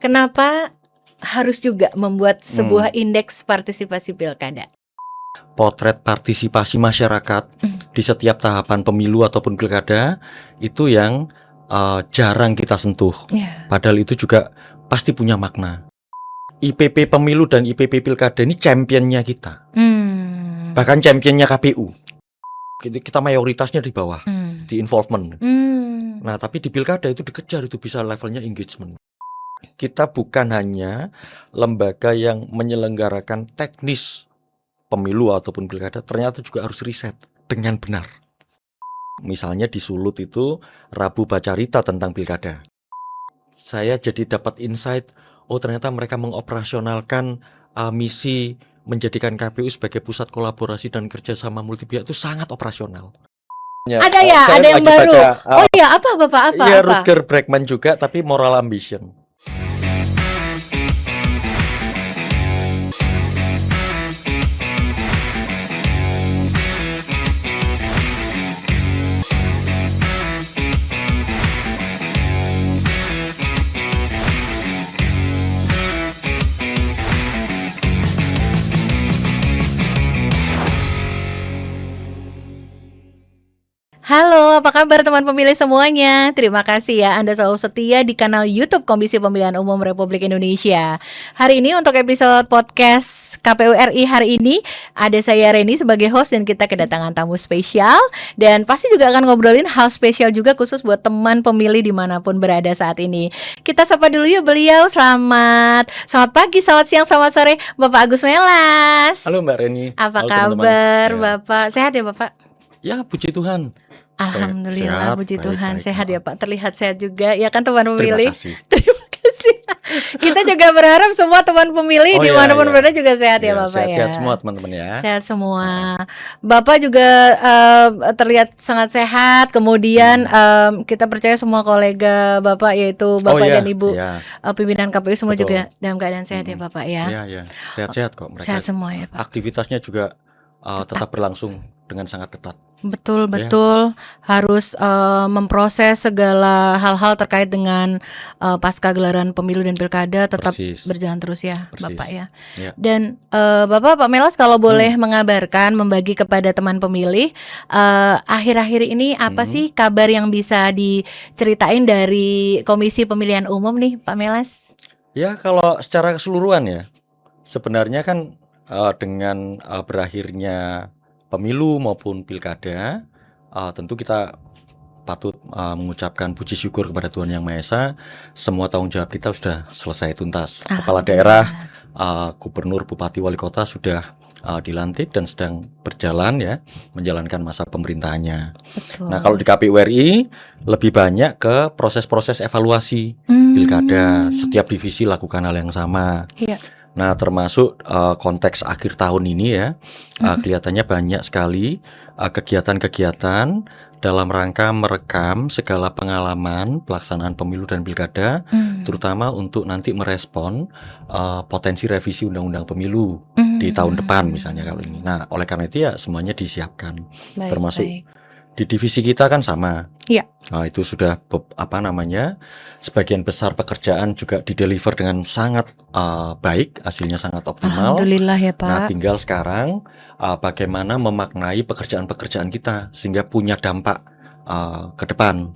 Kenapa harus juga membuat sebuah indeks partisipasi pilkada? Potret partisipasi masyarakat di setiap tahapan pemilu ataupun pilkada itu yang jarang kita sentuh. Padahal itu juga pasti punya makna. IPP pemilu dan IPP pilkada ini championnya kita. Bahkan championnya KPU. Kita mayoritasnya di bawah, di involvement. Nah, tapi di pilkada itu dikejar, itu bisa levelnya engagement. Kita bukan hanya lembaga yang menyelenggarakan teknis pemilu ataupun pilkada, ternyata juga harus riset dengan benar. Misalnya di Sulut itu Rabu Bacarita tentang pilkada. Saya jadi dapat insight, oh ternyata mereka mengoperasionalkan misi menjadikan KPU sebagai pusat kolaborasi dan kerjasama multipihak itu sangat operasional. Ada ya, ada yang baru. Oh iya, apa Bapak? Apa? Iya, Rutger Bregman juga, tapi moral ambition. Halo, apa kabar teman pemilih semuanya? Terima kasih ya Anda selalu setia di kanal YouTube Komisi Pemilihan Umum Republik Indonesia. Hari ini untuk episode podcast KPU RI hari ini ada saya Reni sebagai host dan kita kedatangan tamu spesial. Dan pasti juga akan ngobrolin hal spesial juga khusus buat teman pemilih dimanapun berada saat ini. Kita sapa dulu yuk beliau. Selamat pagi, selamat siang, selamat sore Bapak Agus Melas. Halo Mbak Reni. Apa halo, kabar teman-teman. Bapak? Sehat ya Bapak? Ya, puji Tuhan. Alhamdulillah, sehat, puji Tuhan, baik, sehat ya Pak. Terlihat sehat juga ya kan teman pemilih. Terima kasih. Kita juga berharap semua teman pemilih dimanapun berada juga sehat ya Bapak ya. Sehat semua teman-teman ya. Sehat semua. Bapak juga terlihat sangat sehat. Kemudian kita percaya semua kolega Bapak yaitu Bapak dan Ibu pimpinan KPU semua juga dalam keadaan sehat ya Bapak ya. Iya, sehat-sehat kok mereka. Sehat semua ya Pak. Aktivitasnya juga tetap berlangsung dengan sangat ketat. Betul harus memproses segala hal-hal terkait dengan pasca gelaran pemilu dan pilkada tetap berjalan terus ya Bapak ya. Dan Bapak Pak Melas kalau boleh mengabarkan, membagi kepada teman pemilih akhir-akhir ini apa sih kabar yang bisa diceritain dari Komisi Pemilihan Umum nih Pak Melas? Ya kalau secara keseluruhan ya sebenarnya kan dengan berakhirnya pemilu maupun pilkada, tentu kita patut mengucapkan puji syukur kepada Tuhan Yang Maha Esa. Semua tanggung jawab kita sudah selesai tuntas. Kepala daerah, gubernur, bupati, wali kota sudah dilantik dan sedang berjalan ya menjalankan masa pemerintahannya. Betul. Nah kalau di KPU RI lebih banyak ke proses-proses evaluasi pilkada. Setiap divisi lakukan hal yang sama. Nah termasuk konteks akhir tahun ini ya kelihatannya banyak sekali kegiatan-kegiatan dalam rangka merekam segala pengalaman pelaksanaan pemilu dan pilkada, terutama untuk nanti merespon potensi revisi undang-undang pemilu di tahun depan misalnya kalau ini. Nah oleh karena itu ya semuanya disiapkan, termasuk di divisi kita kan sama. Nah, itu sudah sebagian besar pekerjaan juga dideliver dengan sangat baik, hasilnya sangat optimal. Alhamdulillah ya Pak. Nah, tinggal sekarang bagaimana memaknai pekerjaan-pekerjaan kita sehingga punya dampak ke depan.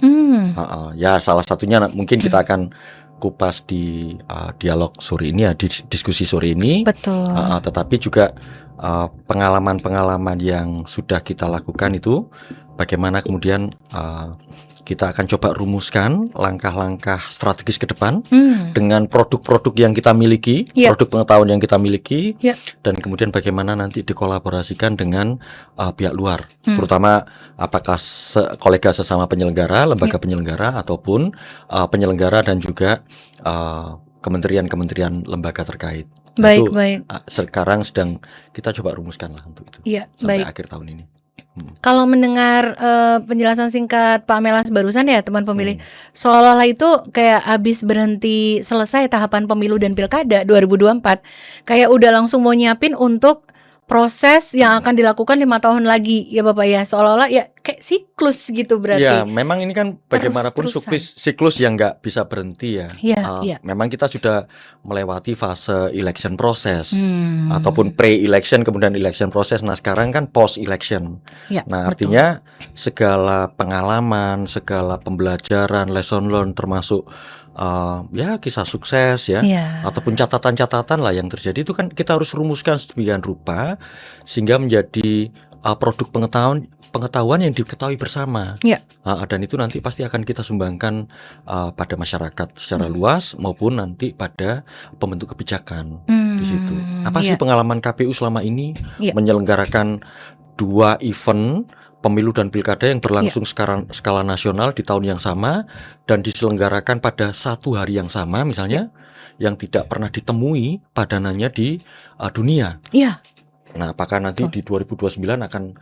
Ya salah satunya mungkin kita akan kupas di dialog sore ini ya, di diskusi sore ini. Betul. Tetapi juga pengalaman-pengalaman yang sudah kita lakukan itu bagaimana kemudian kita akan coba rumuskan langkah-langkah strategis ke depan dengan produk-produk yang kita miliki, produk pengetahuan yang kita miliki, dan kemudian bagaimana nanti dikolaborasikan dengan pihak luar, terutama apakah kolega sesama penyelenggara, lembaga penyelenggara ataupun penyelenggara dan juga kementerian-kementerian lembaga terkait. Baik. Sekarang sedang kita coba rumuskan lah untuk itu sampai akhir tahun ini. Kalau mendengar penjelasan singkat Pak Melas barusan ya teman pemilih, seolah-olah itu kayak habis berhenti selesai tahapan pemilu dan pilkada 2024, kayak udah langsung mau nyiapin untuk proses yang akan dilakukan 5 tahun lagi ya Bapak ya, seolah-olah ya kayak siklus gitu Ya, berarti. memang ini kan bagaimanapun Terus-terusan. siklus yang nggak bisa berhenti ya. Iya. Memang kita sudah melewati fase election proses Hmm. ataupun pre-election kemudian election proses. Nah, sekarang kan post-election. Ya, Nah, betul. artinya segala pengalaman, segala pembelajaran, lesson learned termasuk ya kisah sukses ya, Iya. ataupun catatan-catatan lah yang terjadi itu kan kita harus rumuskan sedemikian rupa sehingga menjadi produk pengetahuan yang diketahui bersama. Iya. Dan itu nanti pasti akan kita sumbangkan pada masyarakat secara luas maupun nanti pada pembentuk kebijakan di situ. Apa sih Iya. pengalaman KPU selama ini Iya. menyelenggarakan 2 event pemilu dan pilkada yang berlangsung skala nasional di tahun yang sama dan diselenggarakan pada satu hari yang sama misalnya, yang tidak pernah ditemui padanannya di dunia. Iya. Nah, apakah nanti di 2029 akan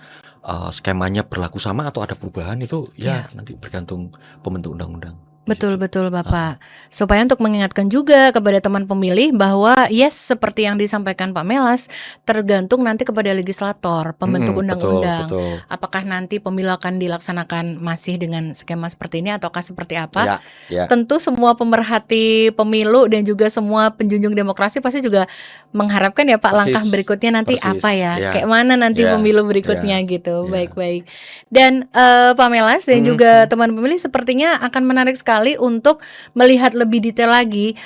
skemanya berlaku sama atau ada perubahan itu ya nanti bergantung pembentuk undang-undang. Betul Bapak. Supaya untuk mengingatkan juga kepada teman pemilih bahwa seperti yang disampaikan Pak Melas, tergantung nanti kepada legislator, pembentuk undang-undang. Betul. Apakah nanti pemilu akan dilaksanakan masih dengan skema seperti ini ataukah seperti apa? Ya. Tentu semua pemerhati pemilu dan juga semua penjunjung demokrasi pasti juga mengharapkan ya Pak, Persis. langkah berikutnya nanti Persis. apa ya? Ya. Kayak mana nanti Ya. pemilu berikutnya Ya. gitu. Ya. Baik-baik. Dan Pak Melas dan juga teman pemilih sepertinya akan menarik sekali untuk melihat lebih detail lagi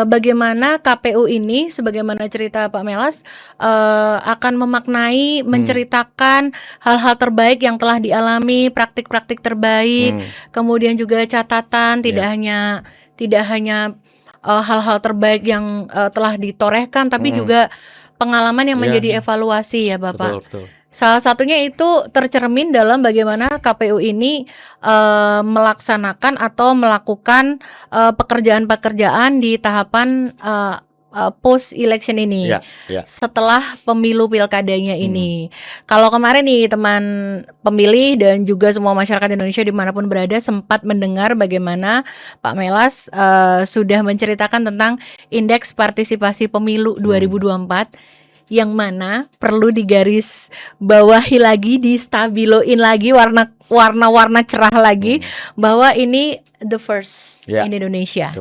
bagaimana KPU ini, sebagaimana cerita Pak Melas, akan memaknai, menceritakan hal-hal terbaik yang telah dialami, praktik-praktik terbaik, kemudian juga catatan, tidak hanya hal-hal terbaik yang telah ditorehkan, tapi juga pengalaman yang menjadi evaluasi ya Bapak. Betul. Salah satunya itu tercermin dalam bagaimana KPU ini melaksanakan atau melakukan pekerjaan-pekerjaan di tahapan post election ini, setelah pemilu pilkadanya ini. Kalau kemarin nih teman pemilih dan juga semua masyarakat Indonesia dimanapun berada sempat mendengar bagaimana Pak Melas sudah menceritakan tentang indeks partisipasi pemilu 2024, yang mana perlu digaris bawahi lagi, distabiloin lagi, warna-warna cerah lagi, bahwa ini the first in Indonesia.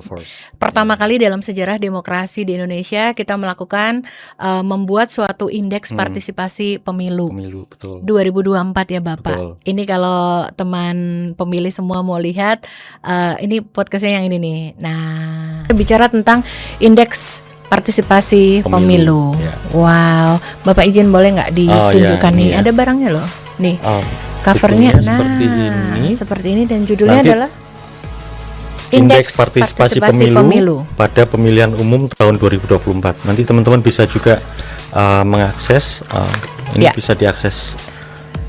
Pertama kali dalam sejarah demokrasi di Indonesia kita melakukan membuat suatu indeks partisipasi pemilu. Betul. 2024 ya Bapak. Betul. Ini kalau teman pemilih semua mau lihat, ini podcastnya yang ini nih. Nah, bicara tentang indeks partisipasi pemilu. Wow, Bapak izin boleh nggak ditunjukkan nih? Ada barangnya loh. Nih, covernya seperti ini dan judulnya adalah Indeks Partisipasi Pemilu pada Pemilihan Umum tahun 2024. Nanti teman-teman bisa juga mengakses, ini bisa diakses.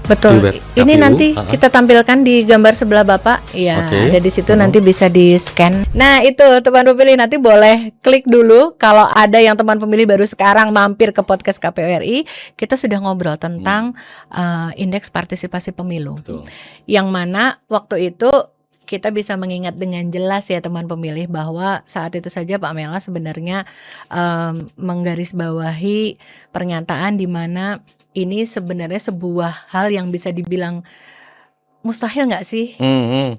Betul. Ini nanti kita tampilkan di gambar sebelah Bapak. Ya, ada di situ nanti bisa di-scan. Nah, itu teman pemilih nanti boleh klik dulu kalau ada yang teman pemilih baru sekarang mampir ke podcast KPU RI, kita sudah ngobrol tentang indeks partisipasi pemilu. Betul. Yang mana waktu itu kita bisa mengingat dengan jelas ya teman pemilih bahwa saat itu saja Pak Melas sebenarnya menggarisbawahi pernyataan di mana ini sebenarnya sebuah hal yang bisa dibilang mustahil nggak sih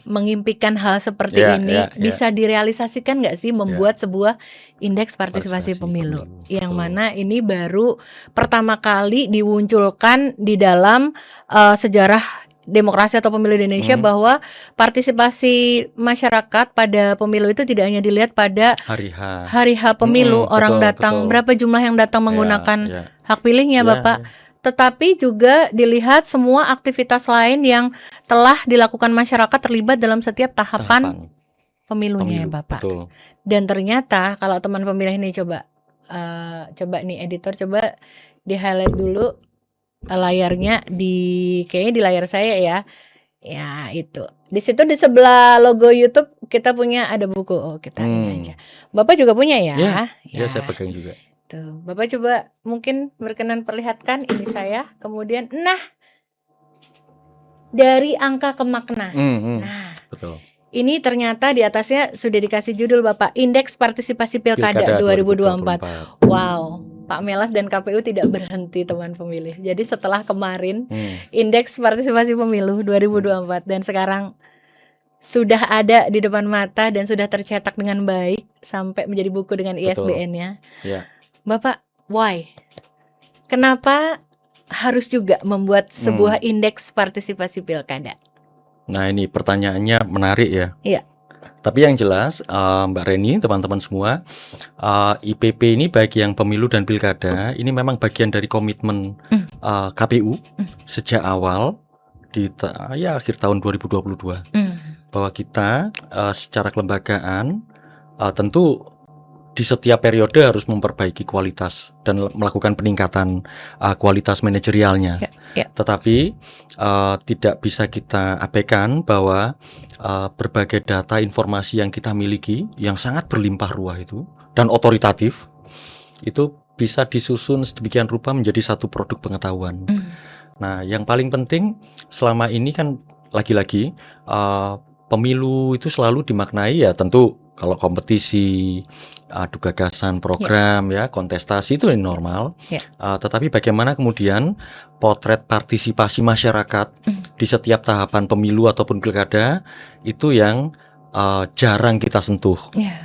mengimpikan hal seperti ini bisa direalisasikan nggak sih membuat sebuah indeks partisipasi pemilu yang mana ini baru pertama kali dimunculkan di dalam sejarah demokrasi atau pemilu di Indonesia bahwa partisipasi masyarakat pada pemilu itu tidak hanya dilihat pada hari H pemilu, orang datang, berapa jumlah yang datang menggunakan hak pilihnya Bapak, tetapi juga dilihat semua aktivitas lain yang telah dilakukan masyarakat terlibat dalam setiap tahapan pemilunya ya Bapak. Dan ternyata kalau teman pemilih ini coba nih editor, coba di highlight dulu layarnya kayaknya di layar saya ya. Ya, itu. Di situ di sebelah logo YouTube kita punya ada buku. Kita ini aja. Bapak juga punya ya? Ya, saya pegang juga. Tuh, Bapak coba mungkin berkenan perlihatkan ini saya. Kemudian dari angka ke makna. Nah, betul. Ini ternyata di atasnya sudah dikasih judul Bapak, Indeks Partisipasi Pilkada 2024. Wow. Pak Melas dan KPU tidak berhenti teman pemilih. Jadi setelah kemarin Hmm. indeks partisipasi pemilu 2024 dan sekarang sudah ada di depan mata dan sudah tercetak dengan baik sampai menjadi buku dengan Betul. ISBN-nya. Ya. Bapak, why? Kenapa harus juga membuat sebuah indeks partisipasi pilkada? Nah, ini pertanyaannya menarik ya. Iya. Tapi yang jelas, Mbak Reni, teman-teman semua, IPP ini baik yang pemilu dan pilkada, ini memang bagian dari komitmen KPU sejak awal di akhir tahun 2022 bahwa kita secara kelembagaan tentu di setiap periode harus memperbaiki kualitas dan melakukan peningkatan kualitas manajerialnya. Ya. Tetapi tidak bisa kita abaikan bahwa berbagai data informasi yang kita miliki yang sangat berlimpah ruah itu dan otoritatif itu bisa disusun sedemikian rupa menjadi satu produk pengetahuan. Nah, yang paling penting selama ini kan lagi-lagi pemilu itu selalu dimaknai ya tentu kalau kompetisi, adu gagasan program ya kontestasi itu normal. Tetapi bagaimana kemudian potret partisipasi masyarakat di setiap tahapan pemilu ataupun pilkada itu yang jarang kita sentuh.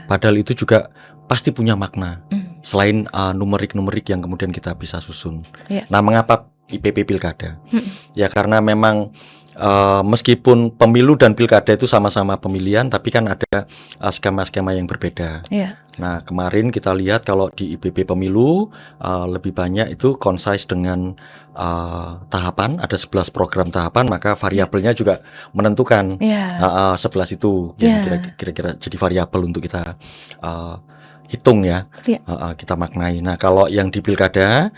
Padahal itu juga pasti punya makna selain numerik-numerik yang kemudian kita bisa susun. Nah, mengapa IPP pilkada? Ya karena memang meskipun pemilu dan pilkada itu sama-sama pemilihan, tapi kan ada skema-skema yang berbeda. Nah, kemarin kita lihat kalau di IPP pemilu lebih banyak itu concise dengan tahapan, ada 11 program tahapan, maka variabelnya juga menentukan 11 itu yang kira-kira jadi variabel untuk kita hitung ya, kita maknai. Nah, kalau yang di pilkada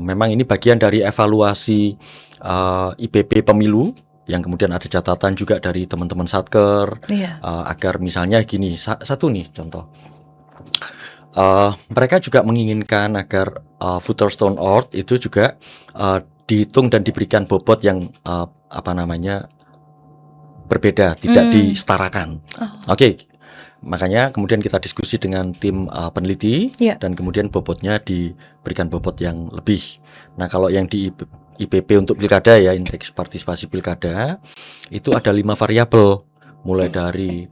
memang ini bagian dari evaluasi IPP pemilu yang kemudian ada catatan juga dari teman-teman Satker agar misalnya gini, satu nih contoh, mereka juga menginginkan agar voters turnout itu juga dihitung dan diberikan bobot yang berbeda, tidak disetarakan. Oke. Makanya kemudian kita diskusi dengan tim peneliti dan kemudian bobotnya diberikan bobot yang lebih. Nah, kalau yang di IPP untuk pilkada ya, indeks partisipasi pilkada itu ada 5 variabel, mulai dari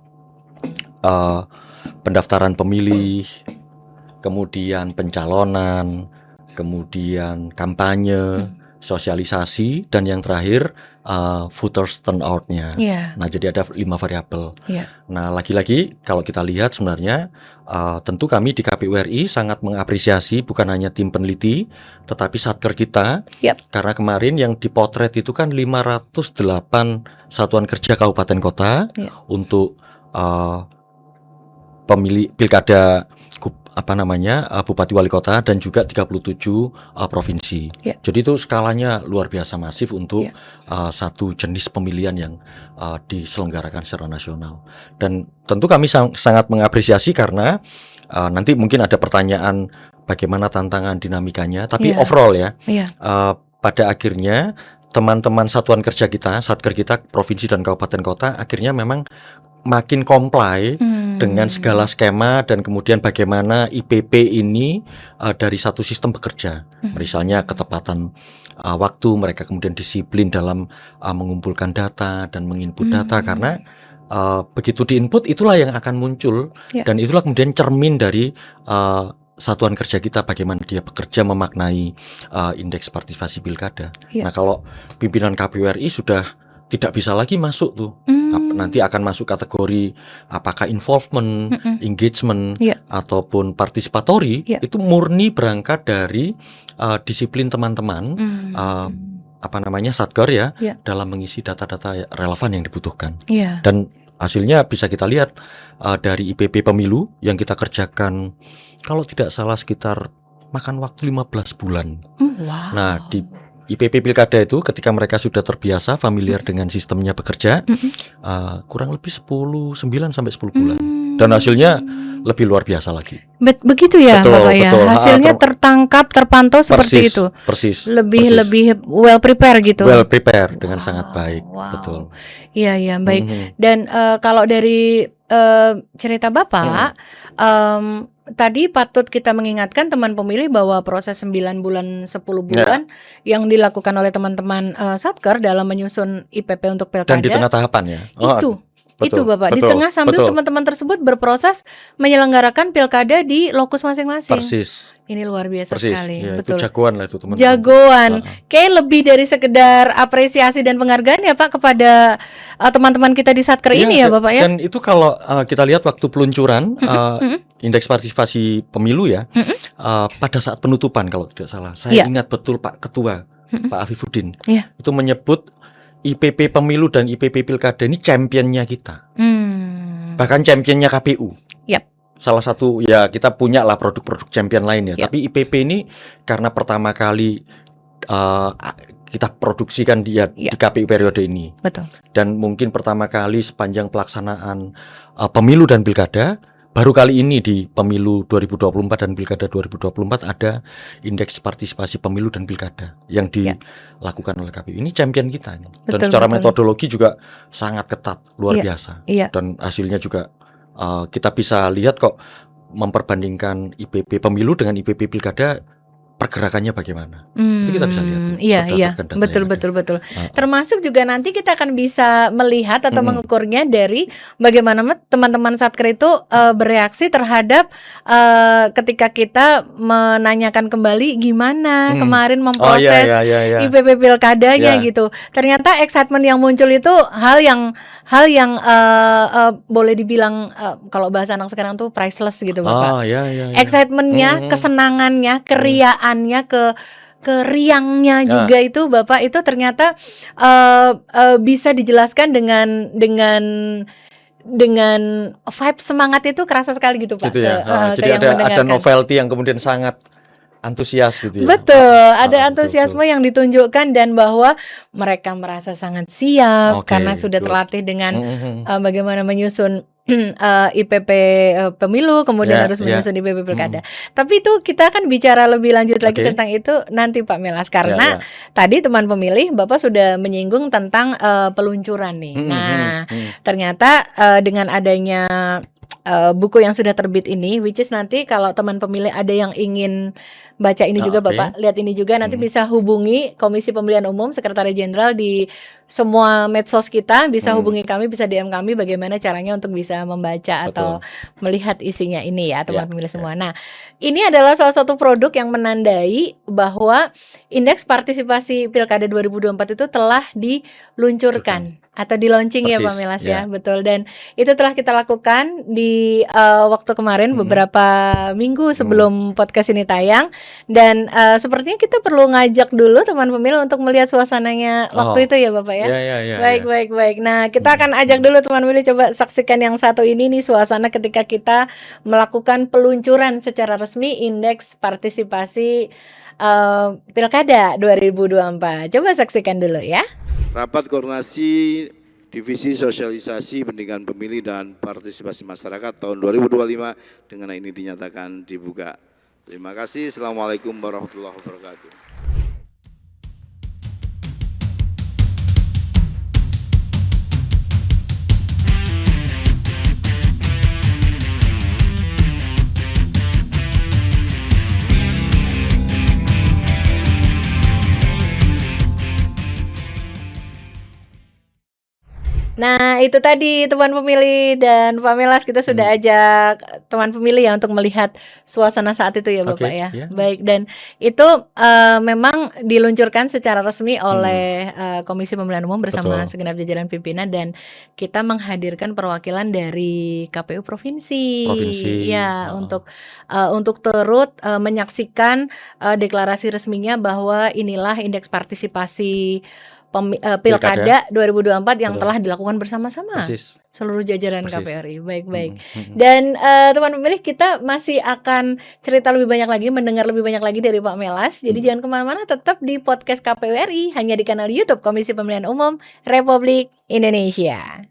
pendaftaran pemilih, kemudian pencalonan, kemudian kampanye, sosialisasi, dan yang terakhir voters turnout-nya. Nah, jadi ada 5 variabel. Nah, lagi-lagi kalau kita lihat sebenarnya tentu kami di KPU RI sangat mengapresiasi bukan hanya tim peneliti tetapi Satker kita, karena kemarin yang dipotret itu kan 508 satuan kerja kabupaten kota untuk pemilih pilkada bupati wali kota dan juga 37 provinsi. Jadi itu skalanya luar biasa masif untuk satu jenis pemilihan yang diselenggarakan secara nasional. Dan tentu kami sangat mengapresiasi karena nanti mungkin ada pertanyaan bagaimana tantangan dinamikanya, tapi overall ya, pada akhirnya teman-teman satuan kerja kita, Satker kita, provinsi dan kabupaten kota akhirnya memang makin comply dengan segala skema dan kemudian bagaimana IPP ini dari satu sistem bekerja. Misalnya ketepatan waktu, mereka kemudian disiplin dalam mengumpulkan data dan menginput data karena begitu diinput itulah yang akan muncul dan itulah kemudian cermin dari satuan kerja kita bagaimana dia bekerja memaknai indeks partisipasi pilkada. Nah, kalau pimpinan KPU RI sudah tidak bisa lagi masuk tuh. Nanti akan masuk kategori apakah involvement, engagement, ataupun participatory, itu murni berangkat dari disiplin teman-teman Satker ya, dalam mengisi data-data relevan yang dibutuhkan. Dan hasilnya bisa kita lihat dari IPP pemilu yang kita kerjakan kalau tidak salah sekitar makan waktu 15 bulan. Nah, di IPP pilkada itu ketika mereka sudah terbiasa familiar dengan sistemnya bekerja, kurang lebih 9 sampai 10 bulan. Dan hasilnya lebih luar biasa lagi. Begitu ya, Bapak ya. Hasilnya tertangkap, terpantau seperti itu. Persis. Lebih well prepare gitu. Well prepare dengan sangat baik. Betul. Iya, baik. Dan kalau dari cerita Bapak, tadi patut kita mengingatkan teman pemilih bahwa proses 9 bulan 10 Ya, bulan yang dilakukan oleh teman-teman Satker dalam menyusun IPP untuk dan di pilkada tengah tahapan ya. itu Betul, Bapak, di betul, tengah sambil betul. teman-teman tersebut berproses menyelenggarakan pilkada di lokus masing-masing. Persis, Ini luar biasa persis. sekali, Ya, itu betul. jagoan lah itu teman-teman. Jagoan, Heeh. kayak lebih dari sekedar apresiasi dan penghargaan ya Pak kepada teman-teman kita di Satker Iya, ini ya Bapak ya. dan itu kalau kita lihat waktu peluncuran Mm-mm. indeks partisipasi pemilu ya, pada saat penutupan kalau tidak salah, saya Iya. ingat betul Pak Ketua, Mm-mm. Pak Afifuddin, Iya. itu menyebut IPP pemilu dan IPP pilkada ini championnya kita, bahkan championnya KPU. Yap. Salah satu ya, kita punya lah produk-produk champion lain ya, Yap. tapi IPP ini karena pertama kali kita produksikan dia Iya. di KPU periode ini, Betul. dan mungkin pertama kali sepanjang pelaksanaan pemilu dan pilkada. Baru kali ini di pemilu 2024 dan pilkada 2024 ada indeks partisipasi pemilu dan pilkada yang Ya. dilakukan oleh KPU. Ini champion kita ini. Dan Betul, secara betul. metodologi juga sangat ketat, luar Iya. biasa. Iya. Dan hasilnya juga kita bisa lihat kok, memperbandingkan IPP pemilu dengan IPP pilkada, pergerakannya bagaimana. Itu kita bisa lihat tuh, Iya, berdasarkan data betul, yang ada. betul, betul. Termasuk juga nanti kita akan bisa melihat atau mengukurnya dari bagaimana teman-teman Satker itu bereaksi terhadap ketika kita menanyakan kembali gimana kemarin memproses IPP pilkadanya Ya. gitu. Ternyata excitement yang muncul itu hal yang boleh dibilang kalau bahasa anak sekarang tuh priceless gitu Bapak. Excitementnya, kesenangannya, keriaannya, keriangnya juga itu Bapak itu ternyata bisa dijelaskan dengan vibe semangat itu kerasa sekali gitu Pak. Gitu ya. Jadi ada novelty yang kemudian sangat antusias gitu ya. Betul, ada antusiasme yang ditunjukkan dan bahwa mereka merasa sangat siap karena sudah terlatih dengan bagaimana menyusun IPP pemilu, kemudian harus menyusun IPP pilkada. Tapi itu kita akan bicara lebih lanjut lagi tentang itu nanti Pak Melas, karena tadi teman pemilih Bapak sudah menyinggung tentang peluncuran nih. Nah, ternyata dengan adanya buku yang sudah terbit ini, which is nanti kalau teman pemilih ada yang ingin baca ini juga Bapak, lihat ini juga nanti bisa hubungi Komisi Pemilihan Umum, Sekretariat Jenderal di semua medsos kita, bisa hubungi kami, bisa DM kami bagaimana caranya untuk bisa membaca atau melihat isinya ini ya teman pemilih semua. Nah, ini adalah salah satu produk yang menandai bahwa indeks partisipasi Pilkada 2024 itu telah diluncurkan atau di launching ya Pak Melas ya, betul. Dan itu telah kita lakukan di waktu kemarin beberapa minggu sebelum podcast ini tayang. Dan sepertinya kita perlu ngajak dulu teman pemilih untuk melihat suasananya waktu itu ya Bapak ya. Baik. Nah, kita akan ajak dulu teman pemilih, coba saksikan yang satu ini nih, suasana ketika kita melakukan peluncuran secara resmi indeks partisipasi Pilkada 2024. Coba saksikan dulu ya. Rapat koordinasi Divisi Sosialisasi Pendidikan Pemilih dan Partisipasi Masyarakat tahun 2025 dengan ini dinyatakan dibuka. Terima kasih. Assalamualaikum warahmatullahi wabarakatuh. Nah, itu tadi teman pemilih dan Pak Melas, kita sudah ajak teman pemilih ya untuk melihat suasana saat itu ya Bapak ya. Baik, dan itu memang diluncurkan secara resmi oleh Komisi Pemilihan Umum bersama segenap jajaran pimpinan, dan kita menghadirkan perwakilan dari KPU provinsi. Ya, untuk turut menyaksikan deklarasi resminya bahwa inilah indeks partisipasi Pilkada 2024 yang telah dilakukan bersama-sama seluruh jajaran KPU RI. Baik. Dan teman pemilih, kita masih akan cerita lebih banyak lagi, mendengar lebih banyak lagi dari Pak Melas. Jadi jangan kemana-mana, tetap di podcast KPU RI hanya di kanal YouTube Komisi Pemilihan Umum Republik Indonesia.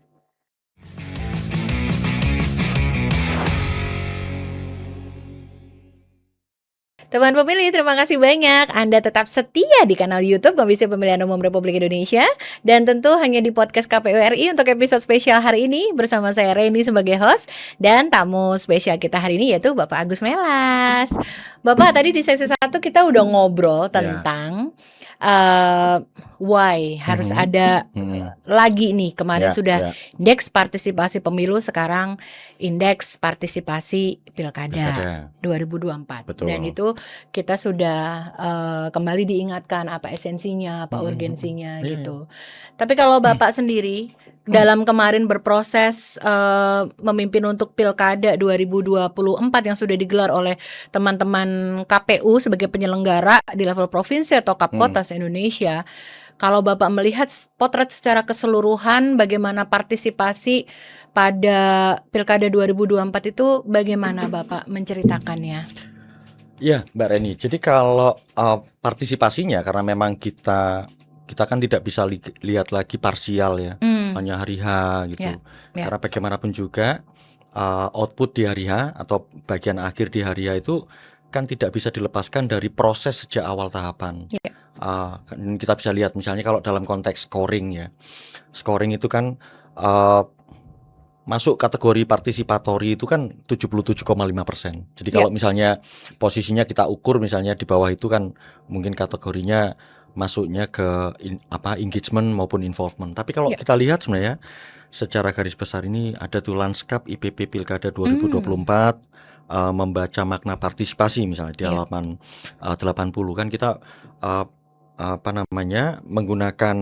Teman pemilih, terima kasih banyak. Anda tetap setia di kanal YouTube Komisi Pemilihan Umum Republik Indonesia. Dan tentu hanya di podcast KPU RI untuk episode spesial hari ini. Bersama saya Reni sebagai host. Dan tamu spesial kita hari ini yaitu Bapak Agus Melas. Bapak, tadi di sesi 1 kita udah ngobrol tentang why harus ada lagi nih. Kemarin sudah indeks partisipasi pemilu, sekarang indeks partisipasi pilkada 2024. Betul. Dan itu kita sudah kembali diingatkan apa esensinya, apa urgensinya gitu. Tapi kalau Bapak sendiri dalam kemarin berproses memimpin untuk pilkada 2024 yang sudah digelar oleh teman-teman KPU sebagai penyelenggara di level provinsi atau Kap Kota se-Indonesia, kalau Bapak melihat potret secara keseluruhan bagaimana partisipasi pada pilkada 2024 itu, bagaimana Bapak menceritakannya? Ya, Mbak Reni. Jadi kalau partisipasinya, karena memang kita kan tidak bisa lihat lagi parsial ya, hanya hari H gitu. Karena bagaimanapun juga output di hari H atau bagian akhir di hari H itu kan tidak bisa dilepaskan dari proses sejak awal tahapan. Kita bisa lihat misalnya kalau dalam konteks scoring ya, scoring itu kan masuk kategori partisipatori itu kan 77,5%. Jadi kalau misalnya posisinya kita ukur misalnya di bawah itu kan mungkin kategorinya masuknya ke engagement maupun involvement. Tapi kalau kita lihat sebenarnya secara garis besar ini ada tuh lanskap IPP Pilkada 2024 membaca makna partisipasi misalnya di halaman 80 kan kita menggunakan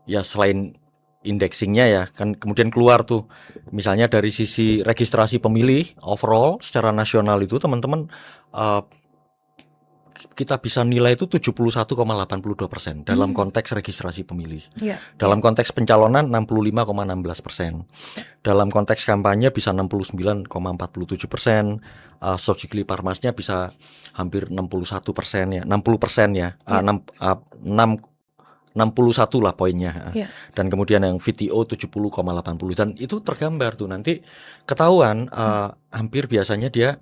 ya selain indexingnya ya kan kemudian keluar tuh misalnya dari sisi registrasi pemilih overall secara nasional itu teman-teman kita bisa nilai itu 71,82% dalam konteks registrasi pemilih. Dalam konteks pencalonan 65,16%. Dalam konteks kampanye bisa 69,47%. Sojikli Parmasnya bisa hampir 61% ya, 60% ya. 61 lah poinnya. Dan kemudian yang VTO 70,80 dan itu tergambar tuh nanti ketahuan hampir biasanya dia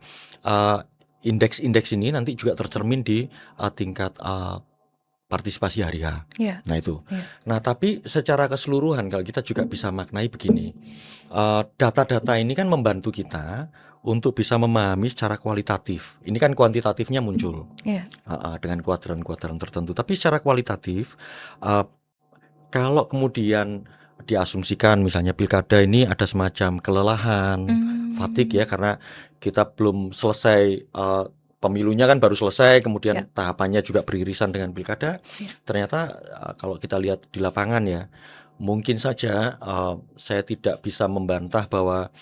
indeks ini nanti juga tercermin di tingkat partisipasi hari H. Nah itu. Nah tapi secara keseluruhan kalau kita juga bisa maknai begini, data-data ini kan membantu kita untuk bisa memahami secara kualitatif. Ini kan kuantitatifnya muncul dengan kuadran-kuadran tertentu. Tapi secara kualitatif, kalau kemudian diasumsikan misalnya pilkada ini ada semacam kelelahan, fatigue ya karena kita belum selesai pemilunya kan baru selesai, kemudian tahapannya juga beririsan dengan pilkada. Ternyata kalau kita lihat di lapangan ya, mungkin saja saya tidak bisa membantah bahwa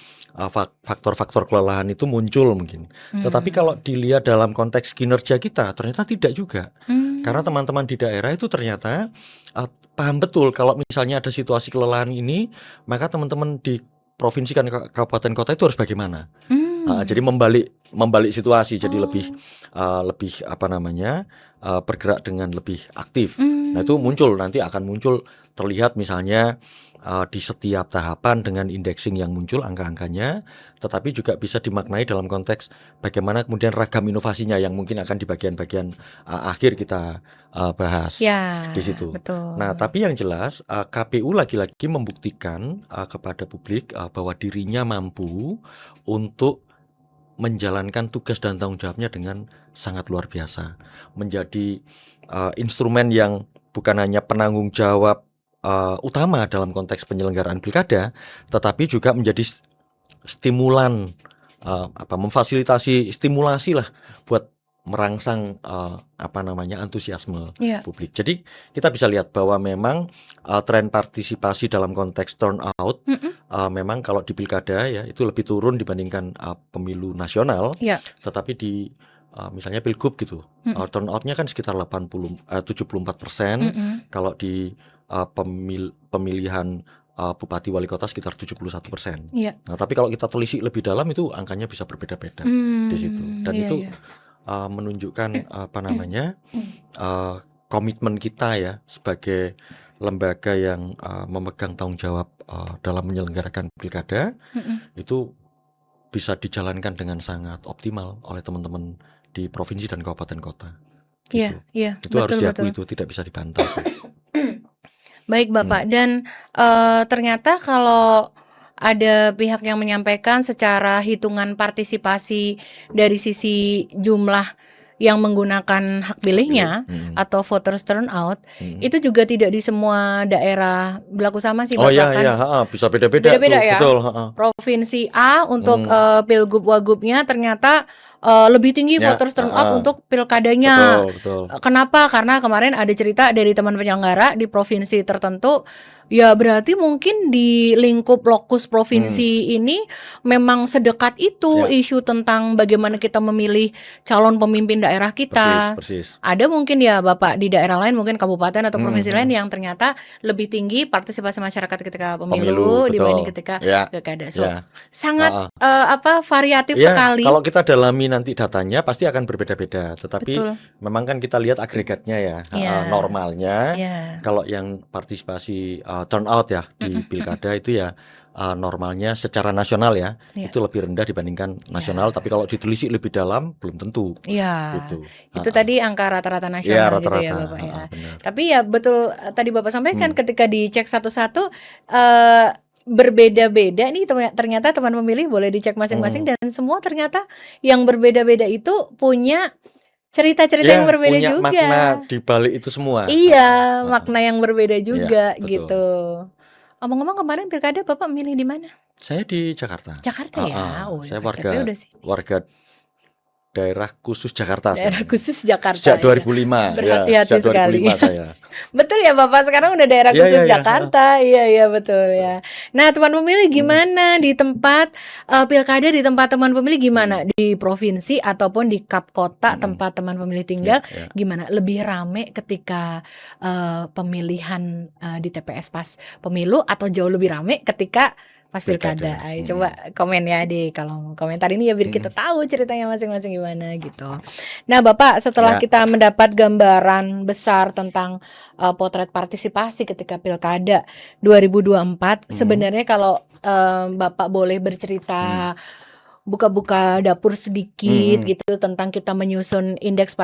faktor-faktor kelelahan itu muncul mungkin. Tetapi kalau dilihat dalam konteks kinerja kita, ternyata tidak juga. Karena teman-teman di daerah itu ternyata paham betul kalau misalnya ada situasi kelelahan ini, maka teman-teman di provinsi dan kabupaten kota itu harus bagaimana. Jadi membalik situasi jadi lebih bergerak dengan lebih aktif. Nah itu nanti akan muncul terlihat misalnya di setiap tahapan dengan indexing yang muncul angka-angkanya, tetapi juga bisa dimaknai dalam konteks bagaimana kemudian ragam inovasinya yang mungkin akan di bagian-bagian akhir kita bahas di situ. Betul. Nah tapi yang jelas KPU lagi-lagi membuktikan kepada publik bahwa dirinya mampu untuk menjalankan tugas dan tanggung jawabnya dengan sangat luar biasa, menjadi instrumen yang bukan hanya penanggung jawab utama dalam konteks penyelenggaraan pilkada, tetapi juga menjadi stimulan, memfasilitasi stimulasi lah buat merangsang antusiasme publik. Jadi kita bisa lihat bahwa memang tren partisipasi dalam konteks turnout memang kalau di pilkada ya itu lebih turun dibandingkan pemilu nasional, tetapi di misalnya pilgub gitu turnoutnya kan sekitar 74%. Kalau di pemilihan bupati wali kota sekitar 71%. Nah tapi kalau kita telisik lebih dalam itu angkanya bisa berbeda-beda di situ dan itu menunjukkan komitmen kita ya sebagai lembaga yang memegang tanggung jawab dalam menyelenggarakan pilkada itu bisa dijalankan dengan sangat optimal oleh teman-teman di provinsi dan kabupaten kota. Iya, Gitu. iya, Itu harus betul, diakui, betul. itu tidak bisa dibantah itu. Baik Bapak, dan ternyata kalau ada pihak yang menyampaikan secara hitungan partisipasi dari sisi jumlah yang menggunakan hak pilihnya atau voters turnout, itu juga tidak di semua daerah berlaku sama sih Oh Bapak, iya kan iya, bisa beda-beda beda-beda tuh, ya. betul. Provinsi A untuk pilgub wagubnya ternyata lebih tinggi Ya, voters turnout untuk pilkadanya. betul betul. Kenapa? Karena kemarin ada cerita dari teman penyelenggara di provinsi tertentu, ya berarti mungkin di lingkup lokus provinsi ini memang sedekat itu Ya. isu tentang bagaimana kita memilih calon pemimpin daerah kita. Persis. Ada mungkin ya Bapak di daerah lain, mungkin kabupaten atau provinsi lain yang ternyata lebih tinggi partisipasi masyarakat ketika pemilu Betul. dibanding ketika Ya. pilkada. So, Ya. sangat variatif Ya, sekali. kalau kita dalami nanti datanya pasti akan berbeda-beda. Tetapi Betul. memang kan kita lihat agregatnya ya, Iya. normalnya. Iya. Kalau yang partisipasi turnout ya di pilkada itu ya normalnya secara nasional ya, Iya. itu lebih rendah dibandingkan nasional. Tapi kalau ditelisik lebih dalam belum tentu. Iya. Gitu. Itu tadi angka rata-rata Ya, nasional gitu ya rata-rata. Bapak ya. Benar. Tapi ya betul tadi Bapak sampaikan ketika dicek satu-satu berbeda-beda nih, ternyata teman pemilih boleh dicek masing-masing dan semua ternyata yang berbeda-beda itu punya cerita-cerita Ya, yang berbeda punya juga. makna di balik itu semua. Iya, makna yang berbeda juga betul. gitu. Omong-omong kemarin pilkada Bapak milih di mana? Saya di Jakarta. Jakarta ya. Oh, Saya KTP udah sih. warga daerah khusus Jakarta. Daerah saya. khusus Jakarta. Sejak ya. 2005. Berhati-hati sejak 2005 sekali. saya. Betul ya Bapak, sekarang udah daerah Iya, khusus iya, iya. Jakarta. Iya betul ya. Nah, teman pemilih gimana di tempat pilkada, di tempat teman pemilih gimana? Di provinsi ataupun di kap kota tempat teman pemilih tinggal, Ya. gimana? Lebih rame ketika pemilihan di TPS pas pemilu atau jauh lebih rame ketika pas pilkada? Pilkada. Ayo coba komen ya di kolom komentar ini ya, biar kita tahu ceritanya masing-masing gimana gitu. Nah Bapak, setelah Ya. kita mendapat gambaran besar tentang potret partisipasi ketika pilkada 2024, sebenarnya kalau Bapak boleh bercerita, buka-buka dapur sedikit gitu tentang kita menyusun indeks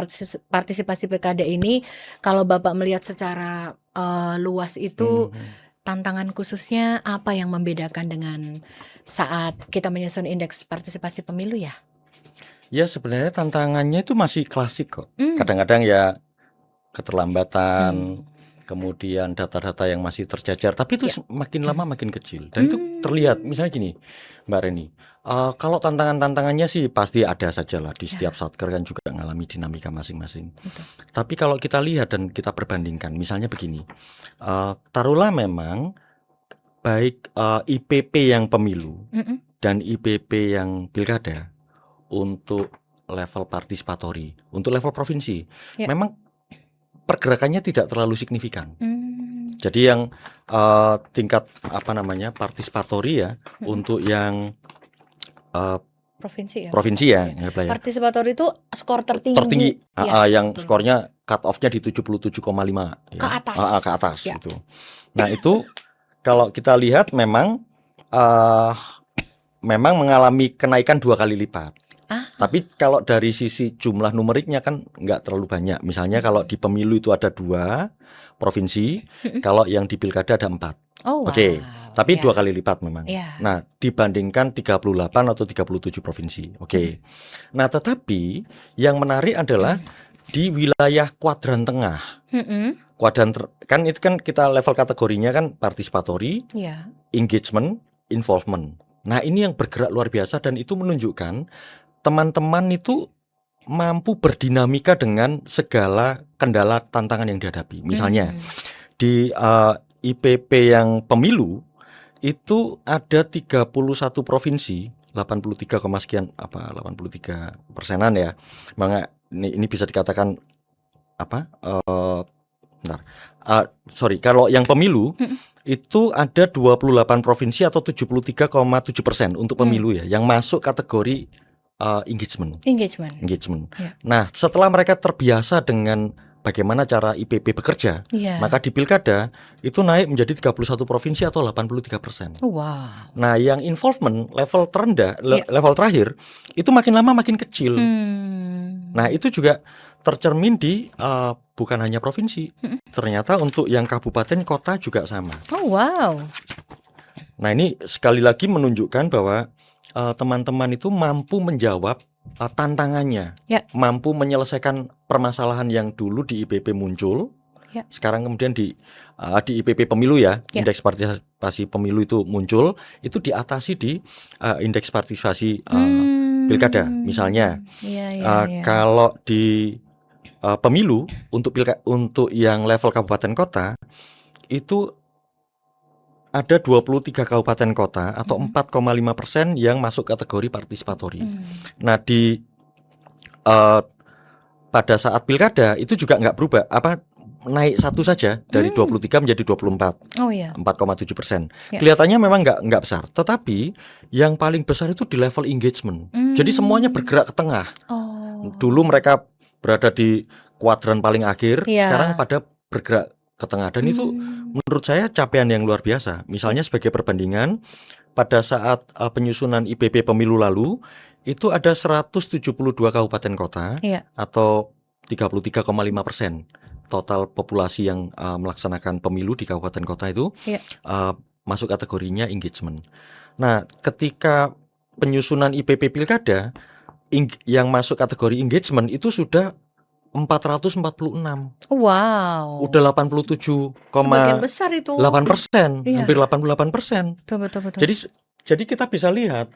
partisipasi pilkada ini, kalau Bapak melihat secara luas itu tantangan khususnya apa yang membedakan dengan saat kita menyusun indeks partisipasi pemilu ya? Ya, sebenarnya tantangannya itu masih klasik kok. Kadang-kadang ya keterlambatan, kemudian data-data yang masih tercecer, tapi itu makin lama makin kecil. Dan itu terlihat, misalnya gini, Mbak Reni, kalau tantangannya sih pasti ada saja lah. Di setiap satker kan juga mengalami dinamika masing-masing. Tapi kalau kita lihat dan kita perbandingkan, misalnya begini, taruhlah memang baik IPP yang pemilu dan IPP yang pilkada untuk level partisipatori, untuk level provinsi, memang pergerakannya tidak terlalu signifikan. Jadi yang tingkat partisipatori ya, untuk yang provinsi ya, Partisipatori itu skor tertinggi. yang skornya cut off-nya di 77,5 ya. Ke atas. Ke atas gitu. Nah, itu kalau kita lihat memang mengalami kenaikan 2 kali lipat. Tapi kalau dari sisi jumlah numeriknya kan nggak terlalu banyak. Misalnya kalau di pemilu itu ada 2 provinsi, kalau yang di pilkada ada 4. Oh, wow. Oke, tapi 2 kali lipat memang. Yeah. Nah, dibandingkan 38 atau 37 provinsi. Oke. Nah, tetapi yang menarik adalah di wilayah kuadran tengah. Kan itu kan kita level kategorinya kan partisipatory, engagement, involvement. Nah, ini yang bergerak luar biasa dan itu menunjukkan teman-teman itu mampu berdinamika dengan segala kendala tantangan yang dihadapi. Misalnya di IPP yang pemilu itu ada 31 provinsi, 83,83% ya. Maka ini bisa dikatakan kalau yang pemilu itu ada 28 provinsi atau 73,7% untuk pemilu ya, yang masuk kategori engagement. Yeah. Nah, setelah mereka terbiasa dengan bagaimana cara IPP bekerja, Iya. maka di pilkada itu naik menjadi 31 provinsi atau 83%. Wow. Nah, yang involvement level terendah, Iya. level terakhir itu makin lama makin kecil. Nah, itu juga tercermin di bukan hanya provinsi. Ternyata untuk yang kabupaten kota juga sama. Oh wow. Nah, ini sekali lagi menunjukkan bahwa teman-teman itu mampu menjawab tantangannya, Ya. mampu menyelesaikan permasalahan yang dulu di IPP muncul, Ya. sekarang kemudian di IPP pemilu ya, Ya. indeks partisipasi pemilu itu muncul, itu diatasi di indeks partisipasi pilkada. Misalnya, Iya, iya. kalau di pemilu untuk yang level kabupaten kota itu ada 23 kabupaten kota atau 4,5% yang masuk kategori partisipatori. Nah, pada saat pilkada itu juga nggak berubah, naik satu saja dari 23 menjadi 24, Oh iya. 4,7%. Ya. Kelihatannya memang nggak besar, tetapi yang paling besar itu di level engagement. Jadi semuanya bergerak ke tengah. Oh. Dulu mereka berada di kuadran paling akhir, Iya. sekarang pada bergerak ke tengah, dan itu menurut saya capaian yang luar biasa. Misalnya sebagai perbandingan, pada saat penyusunan IPP pemilu lalu itu ada 172 kabupaten kota Iya. atau 33,5% total populasi yang melaksanakan pemilu di kabupaten kota itu Iya. masuk kategorinya engagement. Nah, ketika penyusunan IPP pilkada yang masuk kategori engagement itu sudah 446. Wow. Udah 87,8%, Sebagian besar itu. Iya. hampir 88%. Betul. Jadi kita bisa lihat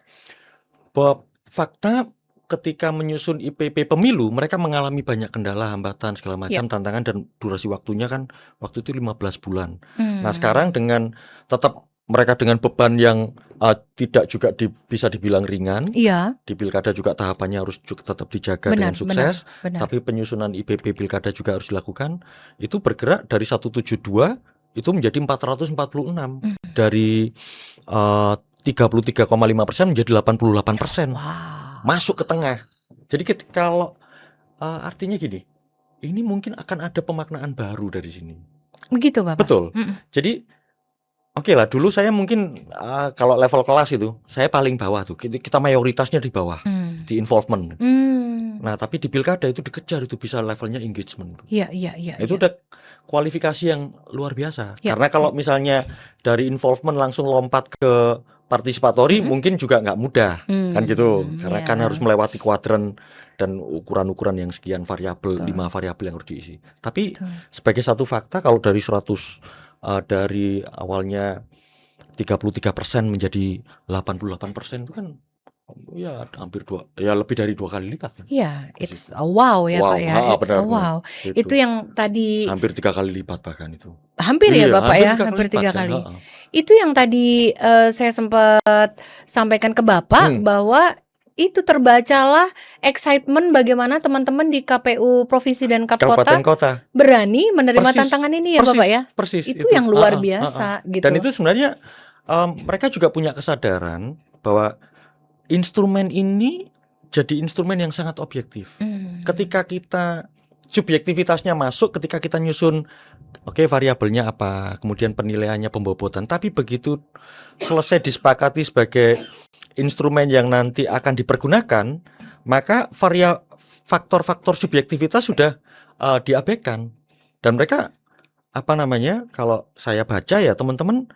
bahwa fakta ketika menyusun IPP pemilu mereka mengalami banyak kendala, hambatan, segala macam, tantangan, dan durasi waktunya kan waktu itu 15 bulan. Nah, sekarang dengan tetap mereka dengan beban yang tidak juga bisa dibilang ringan. Iya. Di pilkada juga tahapannya harus tetap dijaga dengan sukses. Benar. Tapi penyusunan IPP pilkada juga harus dilakukan. Itu bergerak dari 172 itu menjadi 446. Dari 33,5% menjadi 88%. Wow. Masuk ke tengah. Jadi kalau artinya gini, ini mungkin akan ada pemaknaan baru dari sini. Begitu, Bapak? Betul. Jadi oke lah, dulu saya mungkin kalau level kelas itu saya paling bawah tuh. Kita mayoritasnya di bawah, di involvement. Nah, tapi di pilkada itu dikejar, itu bisa levelnya engagement. Iya. Itu udah kualifikasi yang luar biasa. Ya. Karena kalau misalnya dari involvement langsung lompat ke partisipatori mungkin juga nggak mudah, kan gitu. Karena kan harus melewati kuadran dan ukuran-ukuran yang sekian variabel, 5 variabel yang harus diisi. Tapi sebagai satu fakta, kalau dari 100 dari awalnya 33% menjadi 88% itu kan ya hampir lebih dari 2 kali lipat kan? Iya, it's a wow ya, Wow, Pak ya. It's benar, a wow. Gitu. Itu yang tadi Hampir 3 kali lipat bahkan itu. hampir ya, Bapak ya, hampir 3 lipat kan? kali. Itu yang tadi saya sempat sampaikan ke Bapak bahwa itu terbacalah excitement bagaimana teman-teman di KPU provinsi dan Kabupaten kota berani menerima tantangan ini ya, Bapak ya. Persis. Itu yang luar biasa gitu. Dan itu sebenarnya mereka juga punya kesadaran bahwa instrumen ini jadi instrumen yang sangat objektif. Ketika kita subjektivitasnya masuk, ketika kita nyusun variabelnya apa, kemudian penilaiannya pembobotan, tapi begitu selesai disepakati sebagai instrumen yang nanti akan dipergunakan, maka faktor-faktor subjektivitas sudah diabaikan. Dan mereka kalau saya baca ya, teman-teman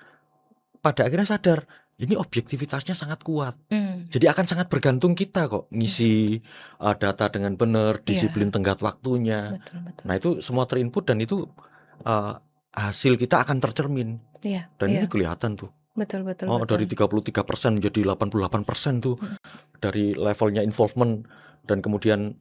pada akhirnya sadar ini objektivitasnya sangat kuat. Jadi akan sangat bergantung kita kok ngisi data dengan benar, disiplin tenggat waktunya. Betul. Nah, itu semua terinput dan itu hasil kita akan tercermin. Dan ini kelihatan tuh. Betul. Dari 33% menjadi 88% tuh. Dari levelnya involvement, dan kemudian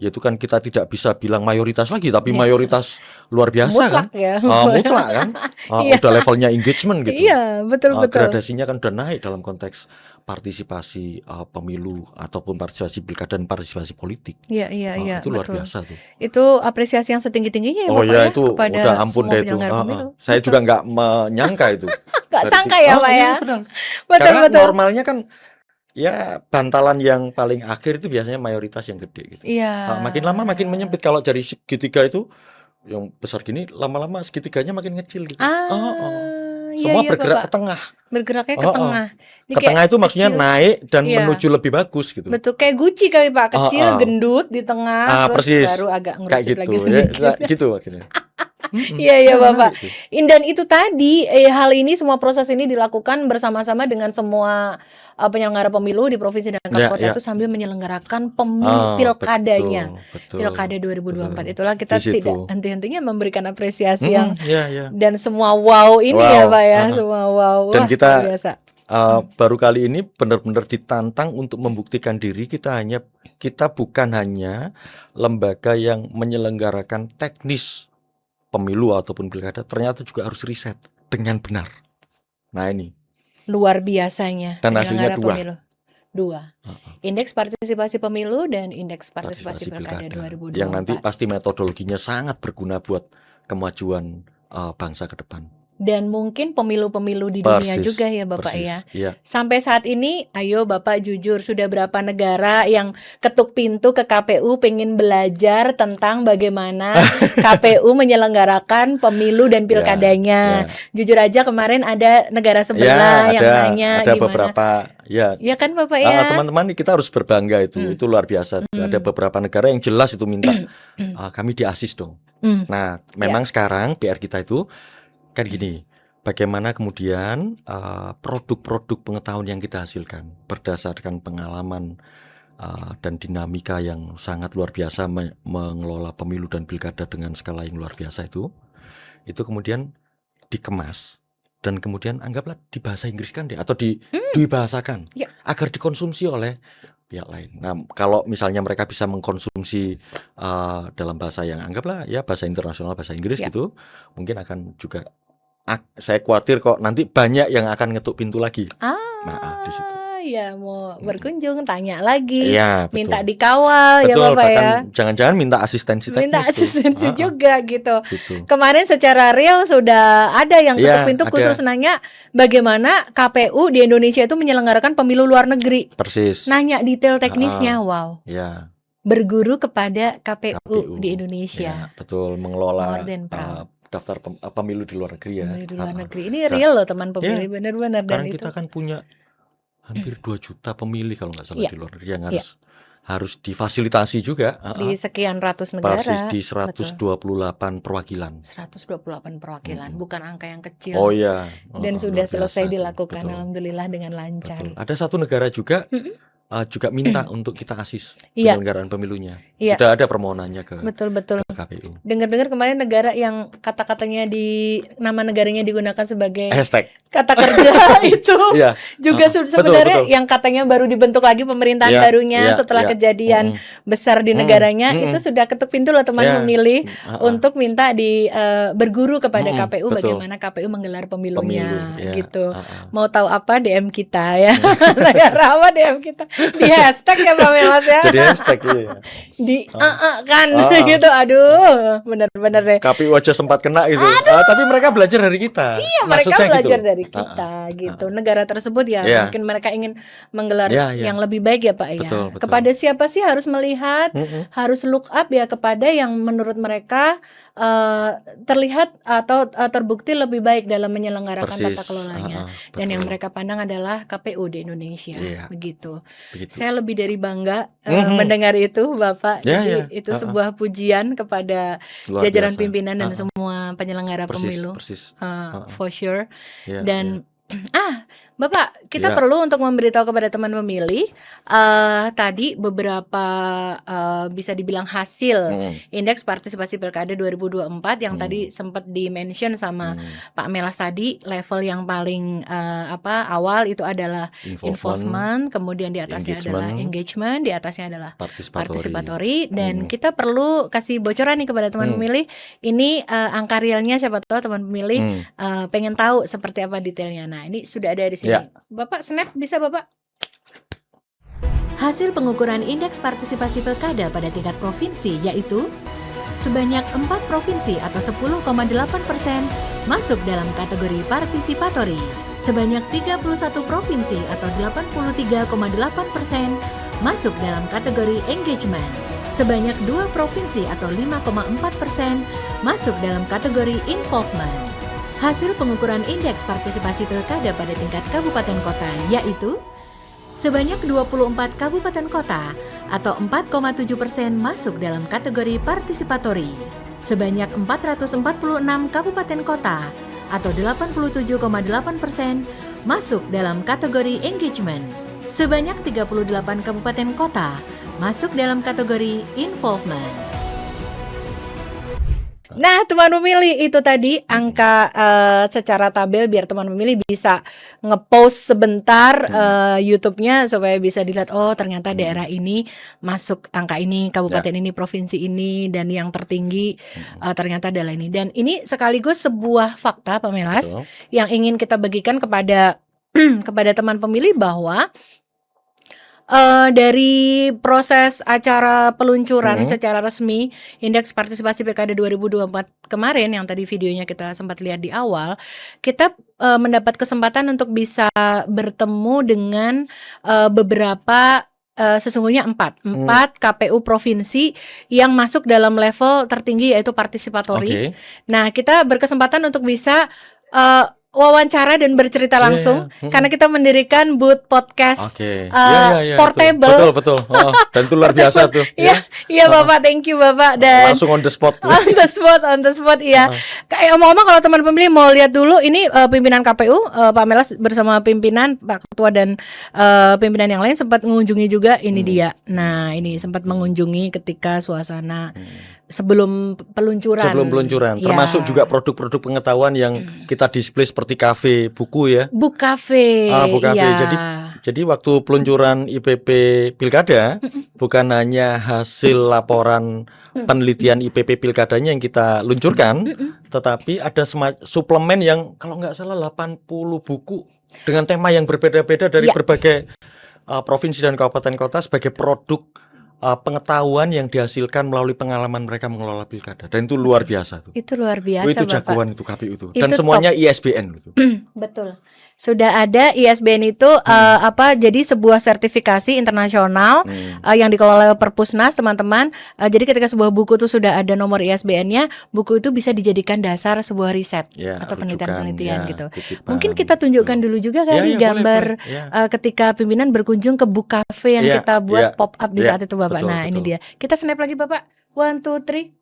yaitu kan kita tidak bisa bilang mayoritas lagi, tapi mayoritas luar biasa mutlak kan? Ya. Mutlak kan? Udah levelnya engagement gitu. Iya, betul. Gradasinya kan udah naik dalam konteks partisipasi pemilu ataupun partisipasi pilkada dan partisipasi politik. Iya, itu luar betul. biasa tuh. Itu apresiasi yang setinggi-tingginya ya, Oh Bapak ya, ya, itu kepada udah ampun semua deh itu. penyelenggara pemilu. Saya juga nggak menyangka itu. Nggak Dari sangka ya, Pak ya. Benar. Betul. Karena normalnya kan ya bantalan yang paling akhir itu biasanya mayoritas yang gede gitu. Iya. Makin lama makin menyempit. Kalau dari segitiga itu yang besar gini, lama-lama segitiganya makin kecil gitu. Iya Semua iya bergerak Bapak, ke tengah. bergeraknya ke Oh, tengah. Ini ke kayak tengah itu maksudnya kecil, naik dan iya, menuju lebih bagus gitu. betul kayak Gucci kali Pak, Oh, kecil, oh. gendut di tengah, terus Persis baru agak kayak ngerucut lagi gitu ya, sedikit. gitu akhirnya. Iya iya Bapak. Menarik tuh. Dan itu tadi hal ini semua proses ini dilakukan bersama-sama dengan semua penyelenggara pemilu di provinsi dan Ya, kota ya. itu sambil menyelenggarakan Oh, pilkadanya. betul, Pilkada 2024. betul. Itulah kita Di situ. tidak henti-hentinya memberikan apresiasi yang Ya. dan semua wow ini ya Wow, Pak ya, semua wow. Dan Wah, kita luar biasa. baru kali ini benar-benar ditantang untuk membuktikan diri kita bukan hanya lembaga yang menyelenggarakan teknis pemilu ataupun pilkada, ternyata juga harus riset dengan benar. Nah ini. Luar biasanya Dan hasilnya penyelenggara pemilu. 2. Indeks partisipasi pemilu dan indeks partisipasi pilkada 2024. Yang nanti pasti metodologinya sangat berguna buat kemajuan bangsa ke depan. Dan mungkin pemilu-pemilu di dunia Persis, juga ya Bapak persis, ya. iya. Sampai saat ini, ayo Bapak jujur, sudah berapa negara yang ketuk pintu ke KPU pengen belajar tentang bagaimana KPU menyelenggarakan pemilu dan pilkadanya. Jujur aja kemarin ada negara sebelah yang nanya ada gimana. beberapa ya. Ya kan Bapak ya. Teman-teman kita harus berbangga itu luar biasa. Ada beberapa negara yang jelas itu minta kami di-assist dong. Nah, memang sekarang PR kita itu kan gini, bagaimana kemudian produk-produk pengetahuan yang kita hasilkan berdasarkan pengalaman dan dinamika yang sangat luar biasa mengelola pemilu dan pilkada dengan skala yang luar biasa itu kemudian dikemas dan kemudian anggaplah dibahasa Inggriskan deh atau dibahasakan agar dikonsumsi oleh pihak lain. Nah, kalau misalnya mereka bisa mengkonsumsi dalam bahasa yang anggaplah ya bahasa internasional, bahasa Inggris gitu, mungkin akan juga saya khawatir kok nanti banyak yang akan ngetuk pintu lagi. Di situ. Ya mau berkunjung tanya lagi, Iya, minta dikawal ya Bapak bahkan ya. jangan-jangan minta asistensi teknis. Minta asistensi juga gitu. Gitu. Kemarin secara real sudah ada yang ketuk pintu khusus nanya bagaimana KPU di Indonesia itu menyelenggarakan pemilu luar negeri. Persis. Nanya detail teknisnya, wow. Ya. Berguru kepada KPU di Indonesia. Ya, betul, mengelola More than proud. Daftar pemilu di luar negeri ya. Pemilu di luar negeri. Ini real loh teman pemilih, benar-benar. Dan Karena kita itu kan punya hampir 2 juta pemilih kalau nggak salah di luar negeri yang harus difasilitasi juga di sekian ratus negara. Persis di 128 perwakilan. 128 perwakilan, bukan angka yang kecil. Oh iya. Dan sudah selesai dilakukan, alhamdulillah dengan lancar. Betul. Ada satu negara juga juga minta untuk kita asis penyelenggaraan pemilunya. Sudah ada permohonannya ke KPU. Dengar-dengar kemarin negara yang kata-katanya di nama negaranya digunakan sebagai hashtag kata kerja itu juga sebenarnya betul. yang katanya baru dibentuk lagi pemerintahan barunya setelah kejadian besar di negaranya itu sudah ketuk pintu loh teman pemilih untuk minta berguru kepada KPU bagaimana KPU menggelar pemilunya gitu. Mau tahu apa DM kita ya. Apa DM kita? Di hashtag ya Pak Melas ya. Jadi hashtag di kan gitu. Aduh, benar-benar deh. KPU aja sempat kena gitu. Tapi mereka belajar dari kita. Iya, mereka belajar dari kita gitu. Negara tersebut mungkin mereka ingin menggelar yang lebih baik ya Pak ya. Betul. Kepada siapa sih harus melihat, harus look up ya kepada yang menurut mereka terlihat atau terbukti lebih baik dalam menyelenggarakan tata kelolanya. Dan yang mereka pandang adalah KPU di Indonesia. Begitu. Saya lebih dari bangga mendengar itu Bapak. Jadi itu sebuah pujian kepada jajaran pimpinan dan semua penyelenggara pemilu. For sure. Dan Bapak, kita perlu untuk memberitahu kepada teman pemilih tadi beberapa bisa dibilang hasil indeks partisipasi pilkada 2024 yang tadi sempat di-mention sama Pak Melas tadi. Level yang paling awal itu adalah involvement, kemudian di atasnya adalah engagement, di atasnya adalah participatory. Dan kita perlu kasih bocoran nih kepada teman pemilih. Ini angka realnya, siapa tahu teman pemilih pengen tahu seperti apa detailnya. Nah, ini sudah ada di sini. Bapak snap bisa Bapak? Hasil pengukuran indeks partisipasi pilkada pada tingkat provinsi yaitu sebanyak 4 provinsi atau 10,8% masuk dalam kategori partisipatory. Sebanyak 31 provinsi atau 83,8% masuk dalam kategori engagement. Sebanyak 2 provinsi atau 5,4% masuk dalam kategori involvement. Hasil pengukuran indeks partisipasi pilkada pada tingkat kabupaten kota yaitu sebanyak 24 kabupaten kota atau 4,7% masuk dalam kategori partisipatory. Sebanyak 446 kabupaten kota atau 87,8% masuk dalam kategori engagement. Sebanyak 38 kabupaten kota masuk dalam kategori involvement. Nah, teman pemilih, itu tadi angka secara tabel biar teman pemilih bisa ngepost sebentar YouTube-nya supaya bisa dilihat, oh ternyata daerah ini masuk angka ini, kabupaten ini, provinsi ini, dan yang tertinggi ternyata adalah ini. Dan ini sekaligus sebuah fakta, Pak Melas, yang ingin kita bagikan kepada kepada teman pemilih bahwa dari proses acara peluncuran secara resmi Indeks Partisipasi Pilkada 2024 kemarin yang tadi videonya kita sempat lihat di awal, kita mendapat kesempatan untuk bisa bertemu dengan beberapa sesungguhnya 4 KPU provinsi yang masuk dalam level tertinggi yaitu partisipatory. Nah, kita berkesempatan untuk bisa wawancara dan bercerita langsung karena kita mendirikan booth podcast portable. Betul. Dan itu luar biasa tuh. Iya Bapak, thank you Bapak. Dan langsung on the spot. On the spot iya. Omong-omong kalau teman pemilih mau lihat dulu ini pimpinan KPU Pak Melas bersama pimpinan Pak Ketua dan pimpinan yang lain sempat mengunjungi juga ini dia. Nah, ini sempat mengunjungi ketika suasana sebelum peluncuran. Termasuk juga produk-produk pengetahuan yang kita display seperti kafe buku ya. Book cafe. Book cafe. Jadi waktu peluncuran IPP Pilkada bukan hanya hasil laporan penelitian IPP Pilkadanya yang kita luncurkan, tetapi ada suplemen yang kalau nggak salah 80 buku dengan tema yang berbeda-beda dari berbagai provinsi dan kabupaten kota sebagai produk pengetahuan yang dihasilkan melalui pengalaman mereka mengelola pilkada, dan itu luar biasa tuh. Itu luar biasa, itu Bapak. jagoan itu KPU itu. Dan semuanya top. ISBN gitu. Betul. Sudah ada ISBN itu jadi sebuah sertifikasi internasional yang dikelola oleh Perpusnas, teman-teman. Jadi ketika sebuah buku itu sudah ada nomor ISBN-nya, buku itu bisa dijadikan dasar sebuah riset atau penelitian-penelitian gitu. Mungkin kita tunjukkan dulu juga kali gambar boleh. Ketika pimpinan berkunjung ke book cafe yang kita buat pop up di saat itu Bapak. Nah, ini dia. Kita snap lagi Bapak. 1, 2, 3.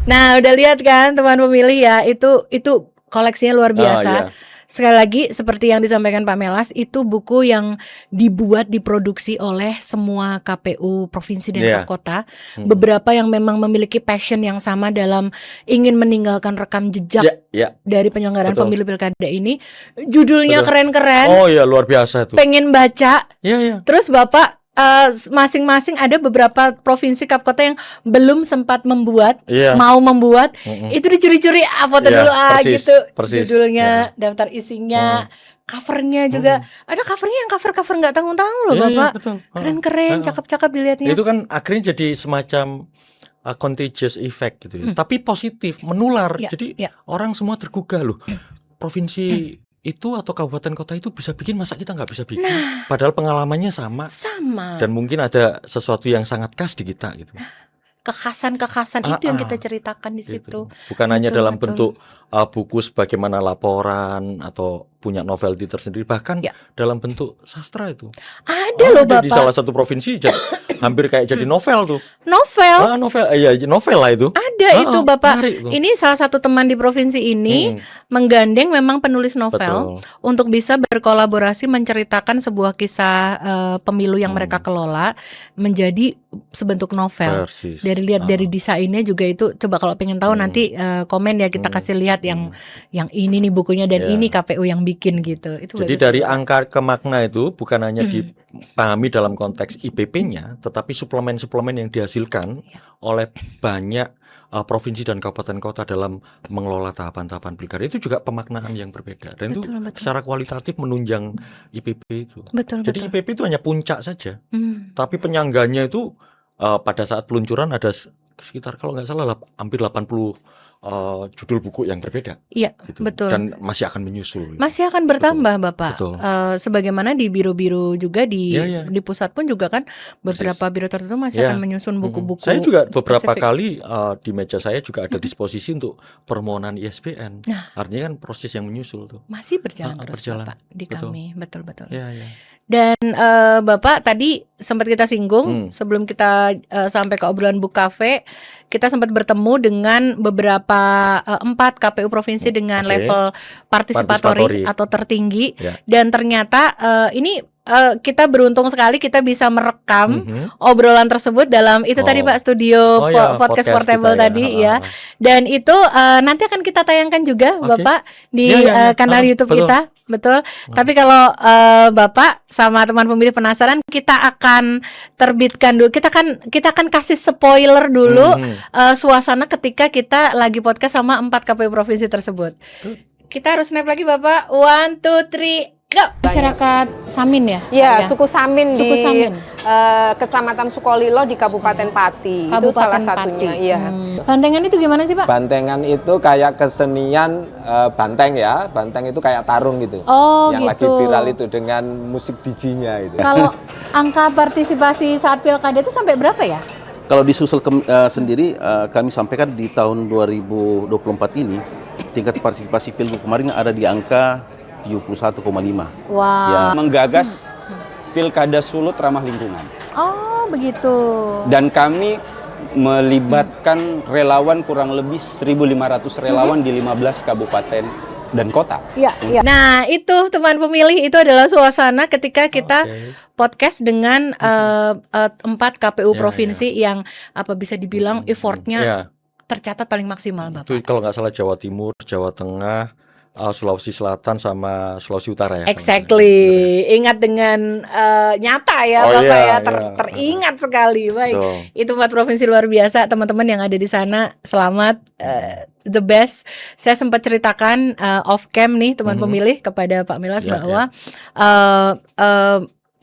Nah, udah lihat kan teman pemilih ya, itu koleksinya luar biasa. Sekali lagi seperti yang disampaikan Pak Melas, itu buku yang diproduksi oleh semua KPU provinsi dan kota. Beberapa yang memang memiliki passion yang sama dalam ingin meninggalkan rekam jejak dari penyelenggaraan pemilu pilkada ini. Judulnya keren-keren. Oh iya, luar biasa tuh. Pengen baca. Terus Bapak masing-masing ada beberapa provinsi kap kota yang belum sempat membuat, mau membuat, itu dicuri-curi foto dulu gitu, judulnya, daftar isinya, covernya juga, ada covernya yang cover nggak tanggung-tanggung loh Bapak, keren-keren, cakep-cakep dilihatnya. Itu kan akhirnya jadi semacam contagious effect gitu ya, tapi positif, menular, jadi orang semua tergugah loh, provinsi itu atau kabupaten kota itu bisa bikin, masa kita nggak bisa bikin? Padahal pengalamannya sama. Dan mungkin ada sesuatu yang sangat khas di kita gitu. Kekhasan itu yang kita ceritakan di situ. Bukan hanya dalam bentuk buku sebagaimana laporan atau punya novelty tersendiri, bahkan dalam bentuk sastra itu. Ada loh Bapak. Di salah satu provinsi hampir kayak jadi novel tuh. Novel lah itu. Ada itu Bapak. Ini salah satu teman di provinsi ini menggandeng memang penulis novel untuk bisa berkolaborasi menceritakan sebuah kisah pemilu yang mereka kelola menjadi sebentuk novel. Dari desainnya juga itu. Coba kalau pengen tahu nanti komen ya, kita kasih lihat yang ini nih bukunya dan ini KPU yang bikin gitu. Itu jadi dari angka ke makna itu bukan hanya dipahami dalam konteks IPP-nya, tetapi suplemen-suplemen yang dihasilkan oleh banyak provinsi dan kabupaten kota dalam mengelola tahapan-tahapan pilkada itu juga pemaknaan yang berbeda, dan itu Betul. secara kualitatif menunjang IPP itu. Betul. Jadi IPP itu hanya puncak saja, Hmm. tapi penyangganya itu pada saat peluncuran ada sekitar kalau nggak salah hampir 80 judul buku yang berbeda. Iya, Gitu. betul. Dan masih akan menyusul. Masih akan bertambah, Bapak. Betul. Sebagaimana di biro-biro juga di Iya. di pusat pun juga kan beberapa biro tertentu masih Iya. akan menyusun buku-buku. Saya juga beberapa spesifik. kali di meja saya juga ada disposisi untuk permohonan ISBN. Nah. Artinya kan proses yang menyusul tuh. Masih berjalan terus, berjalan. Bapak, di Betul. kami. Betul. Iya. Dan Bapak tadi sempat kita singgung sebelum kita sampai ke obrolan Book Cafe, kita sempat bertemu dengan beberapa 4 KPU provinsi dengan Oke. level partisipatori atau tertinggi. Ya. Dan ternyata ini kita beruntung sekali kita bisa merekam Mhm. obrolan tersebut dalam itu tadi Pak studio ya, podcast portable kita tadi ya. Dan itu nanti akan kita tayangkan juga Oke. Bapak di Ya. kanal YouTube Betul. kita. Betul. Tapi kalau Bapak sama teman pemilih penasaran, kita akan terbitkan dulu. Kita akan kasih spoiler dulu suasana ketika kita lagi podcast sama 4 KPU provinsi tersebut. Kita harus snap lagi Bapak. 1, 2, 3, go. Masyarakat Samin ya? Iya, suku Samin Suku di Samin. Kecamatan Sukolilo di Kabupaten Pati. Itu salah satunya. Iya. Bantengan itu gimana sih Pak? Bantengan itu kayak kesenian banteng ya. Banteng itu kayak tarung gitu. Oh, yang gitu. lagi viral itu dengan musik DJ-nya itu. Kalau angka partisipasi saat pilkada itu sampai berapa ya? Kalau disusul sendiri, kami sampaikan di tahun 2024 ini tingkat partisipasi pilgub kemarin ada di angka 71,5. Wah. Ya. Menggagas Pilkada Sulut ramah lingkungan. Oh, begitu. Dan kami melibatkan relawan kurang lebih 1.500 relawan di 15 kabupaten dan kota. Iya. Nah, itu teman pemilih, itu adalah suasana ketika kita podcast dengan 4 KPU provinsi yang bisa dibilang effortnya tercatat paling maksimal, Bapak. Itu kalau nggak salah Jawa Timur, Jawa Tengah, Sulawesi Selatan sama Sulawesi Utara ya. Exactly. Ingat dengan nyata ya Bapak ya, teringat sekali. Baik. Betul. Itu 4 provinsi luar biasa, teman-teman yang ada di sana. Selamat, the best. Saya sempat ceritakan off cam nih teman pemilih kepada Pak Milas bahwa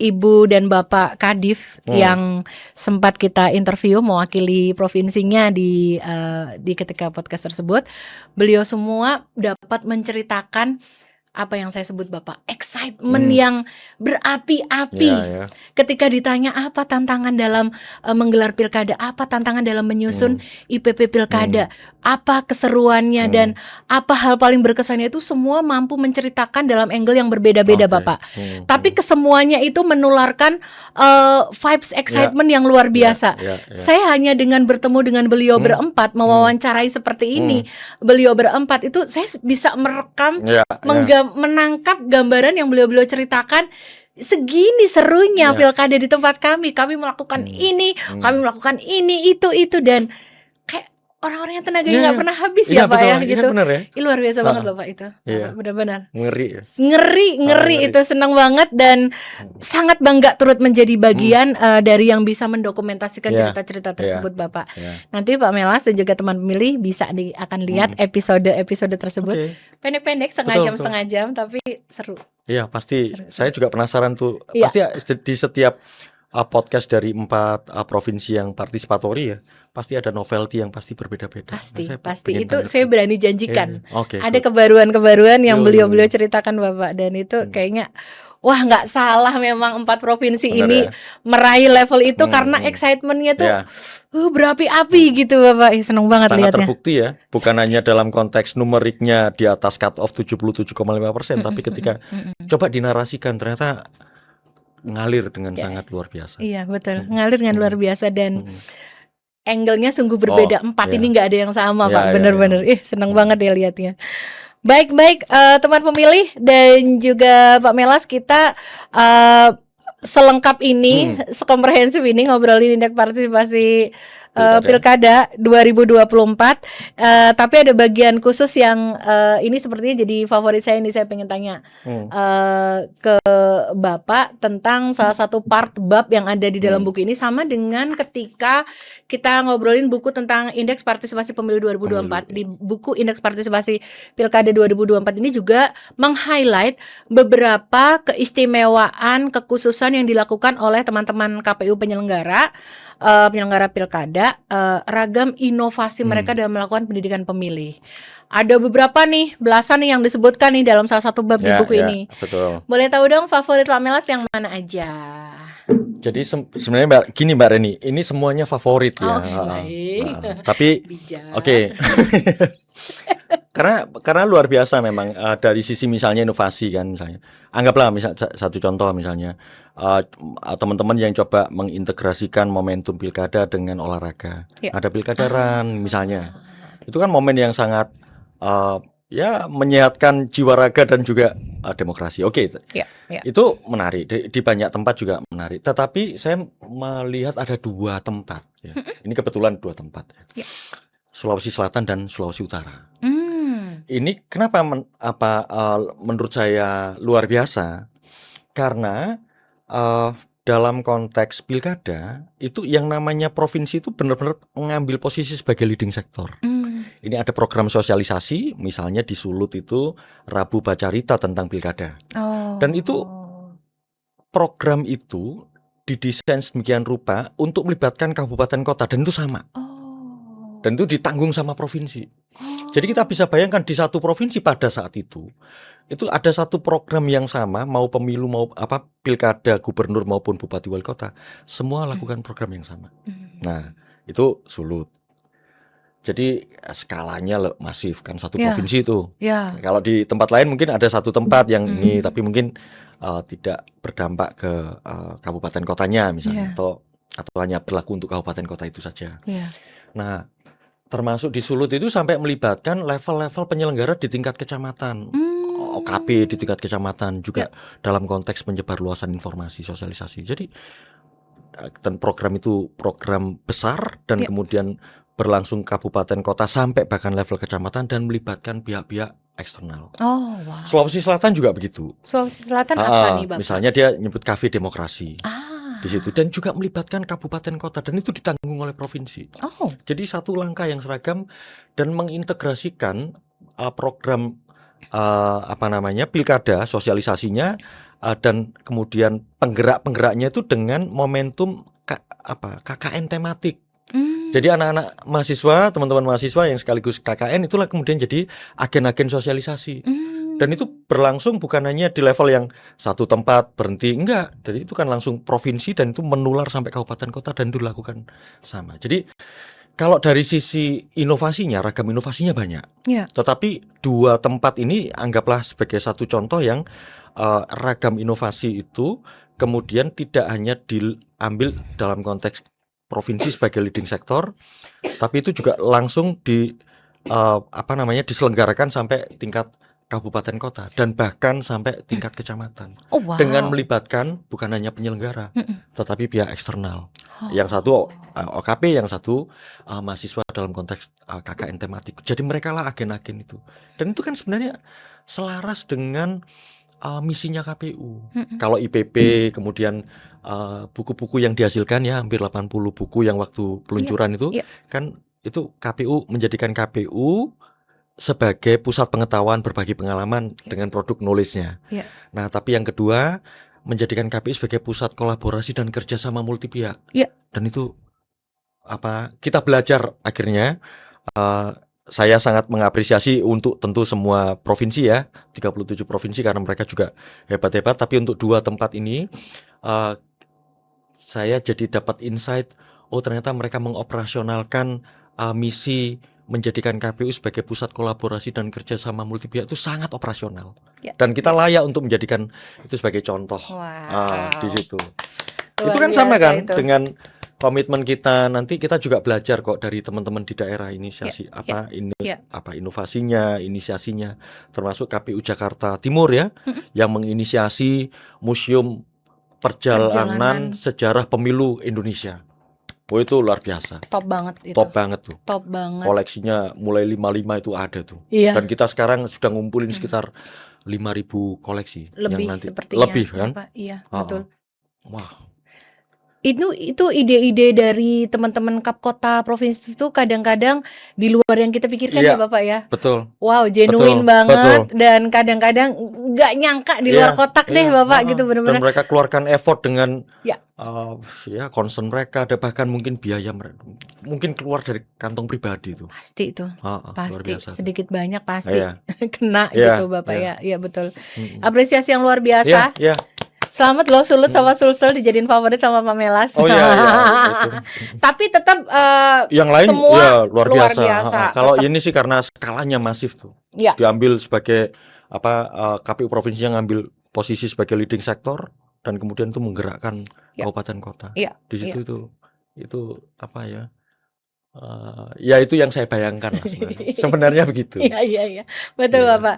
Ibu dan Bapak Kadif yang sempat kita interview mewakili provinsinya di ketika podcast tersebut, beliau semua dapat menceritakan apa yang saya sebut Bapak, excitement yang berapi-api. Ketika ditanya apa tantangan dalam menggelar pilkada, apa tantangan dalam menyusun IPP pilkada, apa keseruannya dan apa hal paling berkesannya, itu semua mampu menceritakan dalam angle yang berbeda-beda Bapak. Tapi kesemuanya itu menularkan vibes excitement yang luar biasa. Saya hanya dengan bertemu dengan beliau berempat, mewawancarai seperti ini, beliau berempat itu saya bisa merekam, menangkap gambaran yang beliau-beliau ceritakan. Segini serunya pilkada di tempat kami melakukan ini, kami melakukan ini, itu dan kayak orang-orang yang tenaganya nggak pernah habis ya Pak ya gitu. Ini luar biasa banget loh Pak itu. Benar-benar ngeri itu, senang banget dan sangat bangga turut menjadi bagian dari yang bisa mendokumentasikan cerita-cerita tersebut Bapak. Nanti Pak Melas dan juga teman pemilih bisa akan lihat episode tersebut. Pendek-pendek setengah jam tapi seru. Iya pasti. Saya juga penasaran tuh. Pasti di setiap podcast dari 4 provinsi yang partisipatori ya, pasti ada novelty yang pasti berbeda-beda. Pasti itu saya berani janjikan. Ada good. kebaruan-kebaruan yang beliau-beliau ceritakan Bapak, dan itu kayaknya wah nggak salah memang 4 provinsi ini meraih level itu karena excitementnya tuh berapi-api gitu Bapak. Seneng banget sangat lihatnya. Terbukti ya, bukan hanya dalam konteks numeriknya di atas cut off 77,5%, tapi ketika coba dinarasikan ternyata ngalir dengan sangat luar biasa. Iya betul, ngalir dengan luar biasa dan angle-nya sungguh berbeda. 4 ini nggak ada yang sama Pak, bener-bener. Seneng banget ya lihatnya. Baik teman pemilih dan juga Pak Melas, kita selengkap ini, sekomprehensif ini ngobrolin indeks partisipasi Pilkada. Pilkada 2024. Tapi ada bagian khusus yang ini sepertinya jadi favorit saya, ini saya pengen tanya ke Bapak tentang salah satu part bab yang ada di dalam buku ini, sama dengan ketika kita ngobrolin buku tentang indeks partisipasi pemilu 2024. Di buku indeks partisipasi Pilkada 2024 ini juga meng-highlight beberapa keistimewaan, kekhususan yang dilakukan oleh teman-teman KPU penyelenggara pilkada, ragam inovasi mereka dalam melakukan pendidikan pemilih. Ada beberapa nih, belasan nih yang disebutkan nih dalam salah satu bab di buku ini. Betul. Boleh tahu dong favorit Lamelas yang mana aja? Jadi sebenarnya Mbak Reni, ini semuanya favorit ya. Baik. Tapi Bijak. oke. Karena luar biasa memang dari sisi misalnya inovasi kan, misalnya. Anggaplah misal satu contoh misalnya teman-teman yang coba mengintegrasikan momentum pilkada dengan olahraga. Ya. Ada pilkada run misalnya. Itu kan momen yang sangat ya menyehatkan jiwa raga dan juga demokrasi. Oke. Ya. Itu menarik di banyak tempat juga menarik. Tetapi saya melihat ada 2 tempat ya. Ini kebetulan 2 tempat. Ya. Sulawesi Selatan dan Sulawesi Utara. Ini kenapa menurut saya luar biasa? Karena dalam konteks pilkada itu yang namanya provinsi itu benar-benar mengambil posisi sebagai leading sektor. Ini ada program sosialisasi, misalnya di Sulut itu Rabu Bacarita tentang pilkada. Dan itu program itu didesain sedemikian rupa untuk melibatkan kabupaten kota, dan itu sama. Dan itu ditanggung sama provinsi. Jadi kita bisa bayangkan di satu provinsi pada saat itu ada satu program yang sama, mau pemilu mau pilkada gubernur maupun bupati wali kota, semua lakukan program yang sama. Nah, itu Sulut. Jadi skalanya masif kan, satu provinsi itu. Kalau di tempat lain mungkin ada satu tempat yang ini, tapi mungkin tidak berdampak ke kabupaten kotanya misalnya, atau hanya berlaku untuk kabupaten kota itu saja. Nah, termasuk di Sulut itu sampai melibatkan level-level penyelenggara di tingkat kecamatan, OKP di tingkat kecamatan juga dalam konteks penyebarluasan informasi, sosialisasi. Jadi dan program itu program besar dan kemudian berlangsung kabupaten kota sampai bahkan level kecamatan dan melibatkan pihak-pihak eksternal. Sulawesi Selatan juga begitu. Sulawesi Selatan apa nih, Bapak? Misalnya dia nyebut Cafe Demokrasi. Di situ, dan juga melibatkan kabupaten kota, dan itu ditanggung oleh provinsi. Jadi satu langkah yang seragam dan mengintegrasikan program pilkada, sosialisasinya dan kemudian penggeraknya itu dengan momentum KKN tematik. Jadi anak-anak mahasiswa, teman-teman mahasiswa yang sekaligus KKN itulah kemudian jadi agen-agen sosialisasi. Dan itu berlangsung bukan hanya di level yang satu tempat berhenti, enggak. Jadi itu kan langsung provinsi dan itu menular sampai kabupaten kota dan itu dilakukan sama. Jadi kalau dari sisi inovasinya, ragam inovasinya banyak. Tetapi 2 tempat ini anggaplah sebagai satu contoh yang ragam inovasi itu kemudian tidak hanya diambil dalam konteks provinsi sebagai leading sektor, tapi itu juga langsung diselenggarakan sampai tingkat kabupaten kota dan bahkan sampai tingkat kecamatan. Dengan melibatkan bukan hanya penyelenggara tetapi pihak eksternal. Yang satu OKP, yang satu mahasiswa dalam konteks KKN tematik. Jadi mereka lah agen-agen itu. Dan itu kan sebenarnya selaras dengan misinya KPU. Kalau IPP kemudian buku-buku yang dihasilkan ya hampir 80 buku yang waktu peluncuran itu kan itu KPU menjadikan KPU sebagai pusat pengetahuan berbagi pengalaman dengan produk knowledge-nya. Nah, tapi yang kedua menjadikan KPU sebagai pusat kolaborasi dan kerjasama multi pihak. Dan itu kita belajar akhirnya. Saya sangat mengapresiasi untuk tentu semua provinsi ya, 37 provinsi karena mereka juga hebat-hebat. Tapi untuk 2 tempat ini saya jadi dapat insight, ternyata mereka mengoperasionalkan misi menjadikan KPU sebagai pusat kolaborasi dan kerjasama multi pihak itu sangat operasional. Dan kita layak untuk menjadikan itu sebagai contoh di situ. Itu kan sama kan dengan komitmen kita. Nanti kita juga belajar kok dari teman-teman di daerah inisiasi inovasinya, inisiasinya, termasuk KPU Jakarta Timur ya, yang menginisiasi museum perjalanan sejarah pemilu Indonesia. Oh itu luar biasa. Top banget itu. Top banget tuh. Top banget. Koleksinya mulai 55 itu ada tuh. Iya. Dan kita sekarang sudah ngumpulin sekitar 5.000 koleksi Lebih yang nanti sepertinya. lebih kan? Bapak. Iya, Ah, betul. Wah, Itu ide-ide dari teman-teman Kap Kota Provinsi itu kadang-kadang di luar yang kita pikirkan Iya. ya Bapak ya. betul. Wow, genuine Betul, banget dan kadang-kadang nggak nyangka di luar Iya, kotak deh iya, Bapak ah, gitu dan benar-benar. mereka keluarkan effort dengan Ya. ya concern mereka, ada bahkan mungkin biaya mereka mungkin keluar dari kantong pribadi itu. Pasti itu. Luar Pasti biasa tuh. sedikit banyak pasti Iya. kena Iya, gitu Bapak iya. ya. Iya betul. Mm-mm. Apresiasi yang luar Iya, biasa. iya. Selamat loh Sulut sama Sulsel dijadiin favorit sama Pak Melas. Oh iya, iya, itu. Tapi tetap Yang lain semua ya luar biasa. Kalau tetap. ini sih karena skalanya masif tuh. Ya. Diambil sebagai KPU provinsi yang ngambil posisi sebagai leading sektor dan kemudian itu menggerakkan Ya. kabupaten kota. Iya, Di situ iya. itu apa ya? Ya itu yang saya bayangkan lah sebenarnya. Sebenarnya begitu. Iya. Betul Iya. Bapak.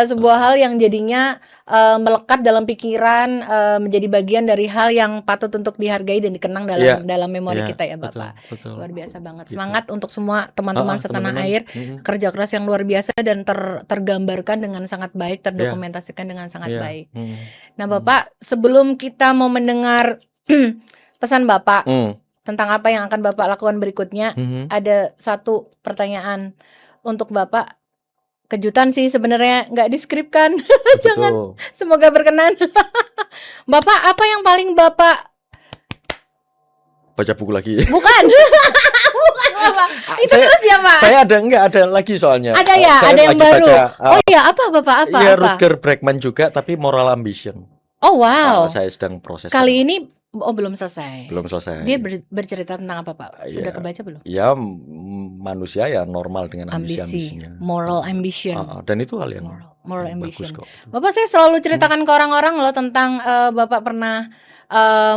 Sebuah hal yang jadinya melekat dalam pikiran, menjadi bagian dari hal yang patut untuk dihargai dan dikenang Iya. dalam memori Iya, kita ya betul, Bapak. betul. Luar biasa banget. Gitu. Semangat untuk semua teman-teman setanah teman-teman. air. Kerja keras yang luar biasa dan tergambarkan dengan sangat baik, terdokumentasikan dengan sangat Iya. baik. Nah Bapak, sebelum kita mau mendengar pesan Bapak tentang apa yang akan Bapak lakukan berikutnya, ada satu pertanyaan untuk Bapak. Kejutan sih sebenarnya, nggak diskripkan. Jangan, Betul. semoga berkenan. Bapak, apa yang paling Bapak Baca buku lagi. bukan? Bukan Bapak. Itu Saya- terus ya Pak. Saya ada lagi soalnya. Ada ya, Saya ada yang lagi baru. baca, Oh iya, apa Bapak? Apa? Iya, Apa? Rutger Bregman juga, tapi Moral Ambition. Oh wow. Saya sedang proses. Kali ini belum selesai. belum selesai. Dia bercerita tentang apa Pak? Sudah Iya. kebaca belum? Ya manusia ya normal dengan Ambisi, ambisi-ambisinya. moral ambition. Dan itu hal yang Moral yang ambition. bagus kok. Bapak, saya selalu ceritakan ke orang-orang loh tentang Bapak pernah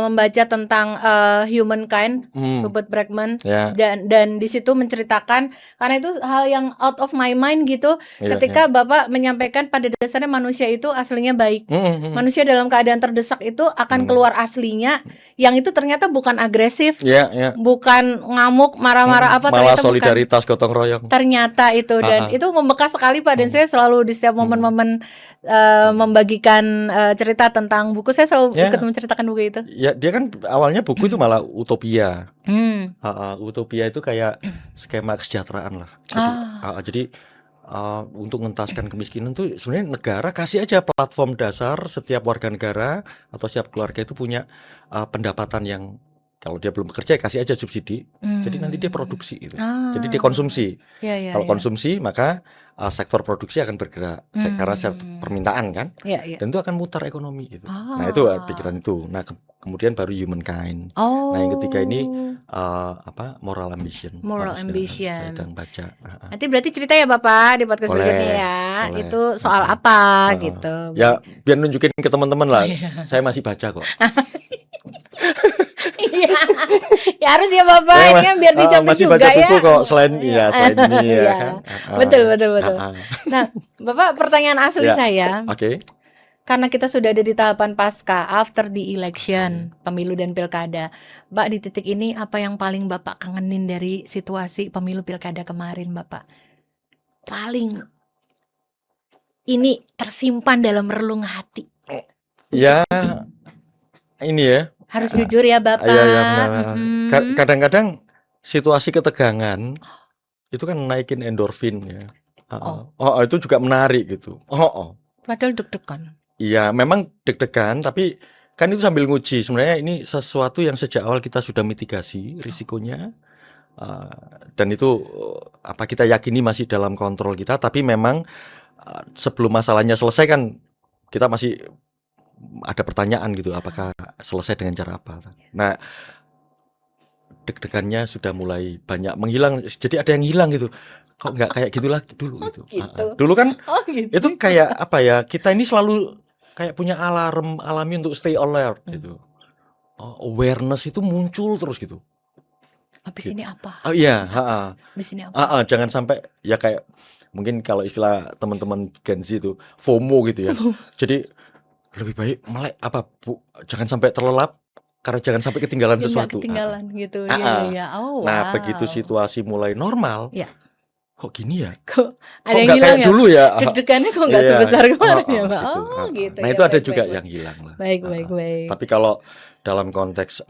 membaca tentang Humankind, Rupert Bregman, Ya. dan di situ menceritakan, karena itu hal yang out of my mind gitu, Iya, ketika Bapak menyampaikan pada dasarnya manusia itu aslinya baik. Manusia dalam keadaan terdesak itu akan keluar aslinya, yang itu ternyata bukan agresif, Ya. bukan ngamuk, marah-marah apa, Malah ternyata bukan. solidaritas gotong royong. Ternyata itu, dan itu membekas sekali Pak, dan saya selalu di setiap momen-momen membagikan cerita tentang buku, saya selalu Ya. ikut menceritakan buku itu. Ya dia kan awalnya buku itu malah utopia. Hmm. Utopia itu kayak skema kesejahteraan lah. Jadi untuk mengentaskan kemiskinan tuh sebenarnya negara kasih aja platform dasar, setiap warga negara atau setiap keluarga itu punya pendapatan yang, kalau dia belum bekerja kasih aja subsidi. Jadi nanti dia produksi itu. Jadi dia konsumsi. Ya, Kalau konsumsi maka sektor produksi akan bergerak karena sektor permintaan kan. Ya. Dan itu akan mutar ekonomi gitu. Nah itu pikiran itu. Nah kemudian baru Humankind. Oh. Nah yang ketiga ini Moral Ambition. Moral Ambition. Saya sedang baca. Nanti berarti cerita ya Bapak di podcast Boleh, berikutnya ya. boleh. Itu soal apa gitu. Ya biar nunjukin ke teman-teman lah. Saya masih baca kok. Iya. Ya harus ya Bapak, ini kan biar dicontoh masih juga baca ya. buku kok selain selain ini ya Iya. kan. Betul. Nah, Bapak, pertanyaan asli Ya. saya, Oke. karena kita sudah ada di tahapan pasca, after the election, pemilu dan pilkada. Mbak, di titik ini apa yang paling Bapak kangenin dari situasi pemilu pilkada kemarin, Bapak? Paling ini tersimpan dalam relung hati. Ya ini ya. Harus jujur ya Bapak. Iya, benar. Mm-mm. Kadang-kadang situasi ketegangan itu kan naikin endorfin ya. Itu juga menarik gitu. Padahal deg-degan. Iya, memang deg-degan, tapi kan itu sambil nguji. Sebenarnya ini sesuatu yang sejak awal kita sudah mitigasi risikonya, dan itu kita yakini masih dalam kontrol kita. Tapi memang sebelum masalahnya selesai kan kita masih ada pertanyaan gitu, apakah selesai dengan cara apa. Nah, deg-degannya sudah mulai banyak menghilang. Jadi ada yang hilang gitu. Kok nggak kayak gitulah dulu gitu. Gitu. Dulu kan Gitu. itu kayak apa ya, kita ini selalu kayak punya alarm alami untuk stay alert gitu. Awareness itu muncul terus gitu. Habis ini apa? Iya, Habis ini apa? jangan sampai ya kayak mungkin kalau istilah teman-teman Gen Z itu FOMO gitu ya. Jadi lebih baik jangan sampai terlelap karena jangan sampai ketinggalan Nggak sesuatu. ketinggalan gitu. Ah, Iya, ah. iya. Oh, Nah, begitu wow. situasi mulai normal, Ya. kok gini ya? Kok ada Kok yang nggak hilang kayak ya? dulu ya? Deg-degannya kok nggak Iya, sebesar kemarin ya, oh, Pak? gitu. Oh, gitu Nah, ya. itu ada Baik, juga baik, yang baik. hilang lah. Baik, baik, baik. Tapi kalau dalam konteks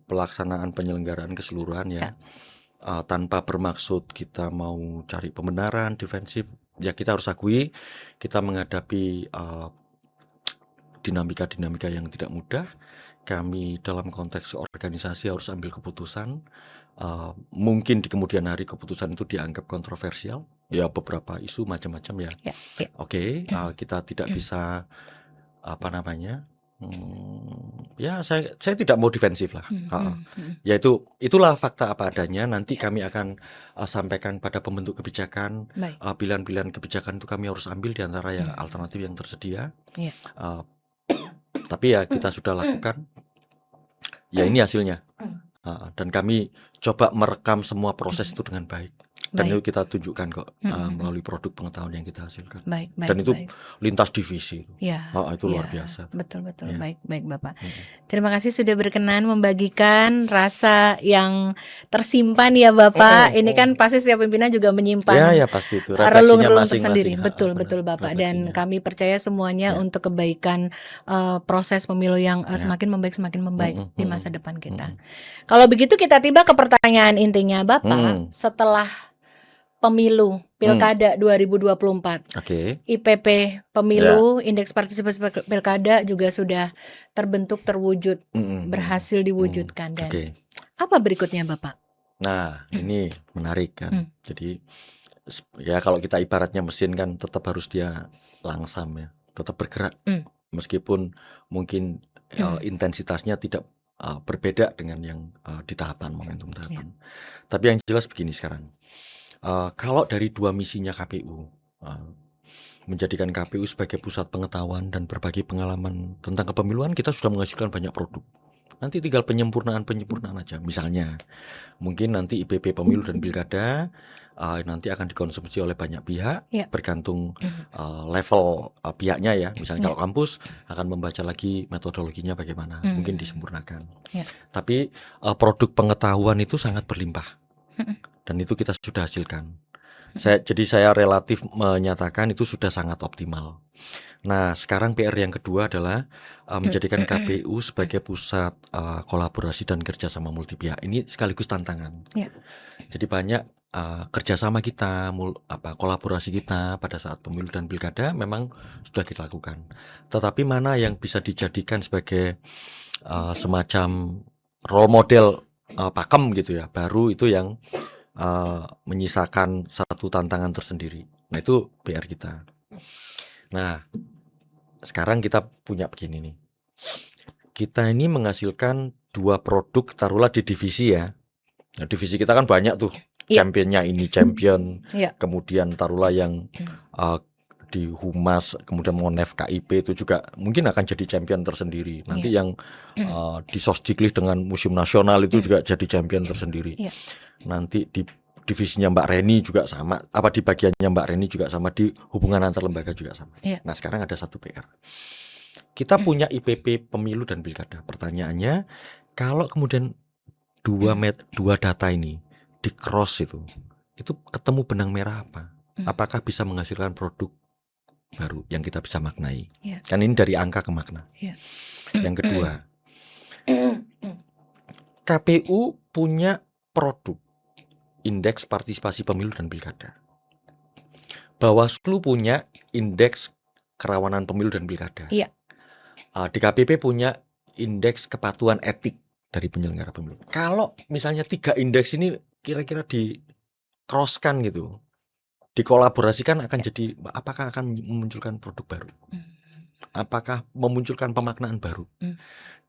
pelaksanaan penyelenggaraan keseluruhan Ya. ya, tanpa bermaksud kita mau cari pembenaran defensif, ya kita harus akui kita menghadapi dinamika-dinamika yang tidak mudah. Kami dalam konteks organisasi harus ambil keputusan. Mungkin di kemudian hari keputusan itu dianggap kontroversial. Ya beberapa isu macam-macam ya. Ya, ya. Oke, kita tidak bisa ya saya tidak mau defensif lah. Ya itulah fakta apa adanya. Nanti kami akan sampaikan pada pembentuk kebijakan. Baik. Pilihan-pilihan kebijakan itu kami harus ambil di antara ya alternatif yang tersedia. Iya. Tapi ya kita sudah lakukan. Ya ini hasilnya. Dan kami coba merekam semua proses itu dengan baik. Dan Baik. itu kita tunjukkan kok melalui produk pengetahuan yang kita hasilkan. Baik, baik, Dan itu baik. lintas divisi. Ya, Itu luar ya. biasa. Betul, betul. Ya. Baik, baik Bapak. Terima kasih sudah berkenan membagikan rasa yang tersimpan ya Bapak. Ini kan pasti setiap pimpinan juga menyimpan Ya pasti itu. Refleksinya relung-relung masing-masing. tersendiri. Betul, Benar, betul Bapak. Dan refleksinya. kami percaya semuanya Ya. untuk kebaikan proses pemilu yang semakin membaik di masa depan kita. Kalau begitu kita tiba ke pertanyaan intinya Bapak. Setelah pemilu Pilkada 2024, Oke. IPP pemilu, Indeks Partisipasi Pilkada juga sudah terbentuk, terwujud, berhasil diwujudkan. Dan Oke. apa berikutnya Bapak? Nah, ini menarik kan. Jadi ya kalau kita ibaratnya mesin kan tetap harus dia langsam ya, tetap bergerak. Meskipun mungkin intensitasnya tidak berbeda dengan yang di tahapan momentum tahapan. Tapi yang jelas begini sekarang. Kalau dari dua misinya KPU, menjadikan KPU sebagai pusat pengetahuan dan berbagi pengalaman tentang kepemiluan, kita sudah menghasilkan banyak produk. Nanti tinggal penyempurnaan aja. Misalnya, mungkin nanti IPP pemilu dan pilkada nanti akan dikonsumsi oleh banyak pihak, bergantung level pihaknya ya. Misalnya kalau kampus akan membaca lagi metodologinya bagaimana, mungkin disempurnakan. Tapi produk pengetahuan itu sangat berlimpah. Dan itu kita sudah hasilkan. Jadi saya relatif menyatakan itu sudah sangat optimal. Nah, sekarang PR yang kedua adalah menjadikan KPU sebagai pusat kolaborasi dan kerjasama multi pihak. Ini sekaligus tantangan. Jadi banyak kerjasama kita, kolaborasi kita pada saat pemilu dan pilkada memang sudah kita lakukan. Tetapi mana yang bisa dijadikan sebagai semacam role model pakem gitu ya, baru itu yang menyisakan satu tantangan tersendiri. Nah itu PR kita. Nah sekarang kita punya begini nih. Kita ini menghasilkan dua produk taruhlah di divisi ya. Nah, divisi kita kan banyak tuh. Championnya ini champion. Kemudian taruhlah yang di Humas, kemudian Monef KIP itu juga mungkin akan jadi champion tersendiri. Nanti yang di Sosdiklis dengan Museum Nasional itu juga jadi champion tersendiri. Nanti di divisinya Mbak Reni juga sama, di bagiannya Mbak Reni juga sama, di hubungan antar lembaga juga sama. Nah sekarang ada satu PR. Kita punya IPP pemilu dan pilkada. Pertanyaannya, kalau kemudian dua data ini di cross itu ketemu benang merah apa? Apakah bisa menghasilkan produk baru yang kita bisa maknai? Kan ini dari angka ke makna. Yang kedua, KPU punya produk Indeks Partisipasi Pemilu dan Pilkada. Bawaslu punya Indeks Kerawanan Pemilu dan Pilkada. DKPP punya Indeks Kepatuhan Etik dari penyelenggara pemilu. Kalau misalnya 3 indeks ini kira-kira di crosskan gitu, dikolaborasikan akan jadi, apakah akan memunculkan produk baru? Apakah memunculkan pemaknaan baru?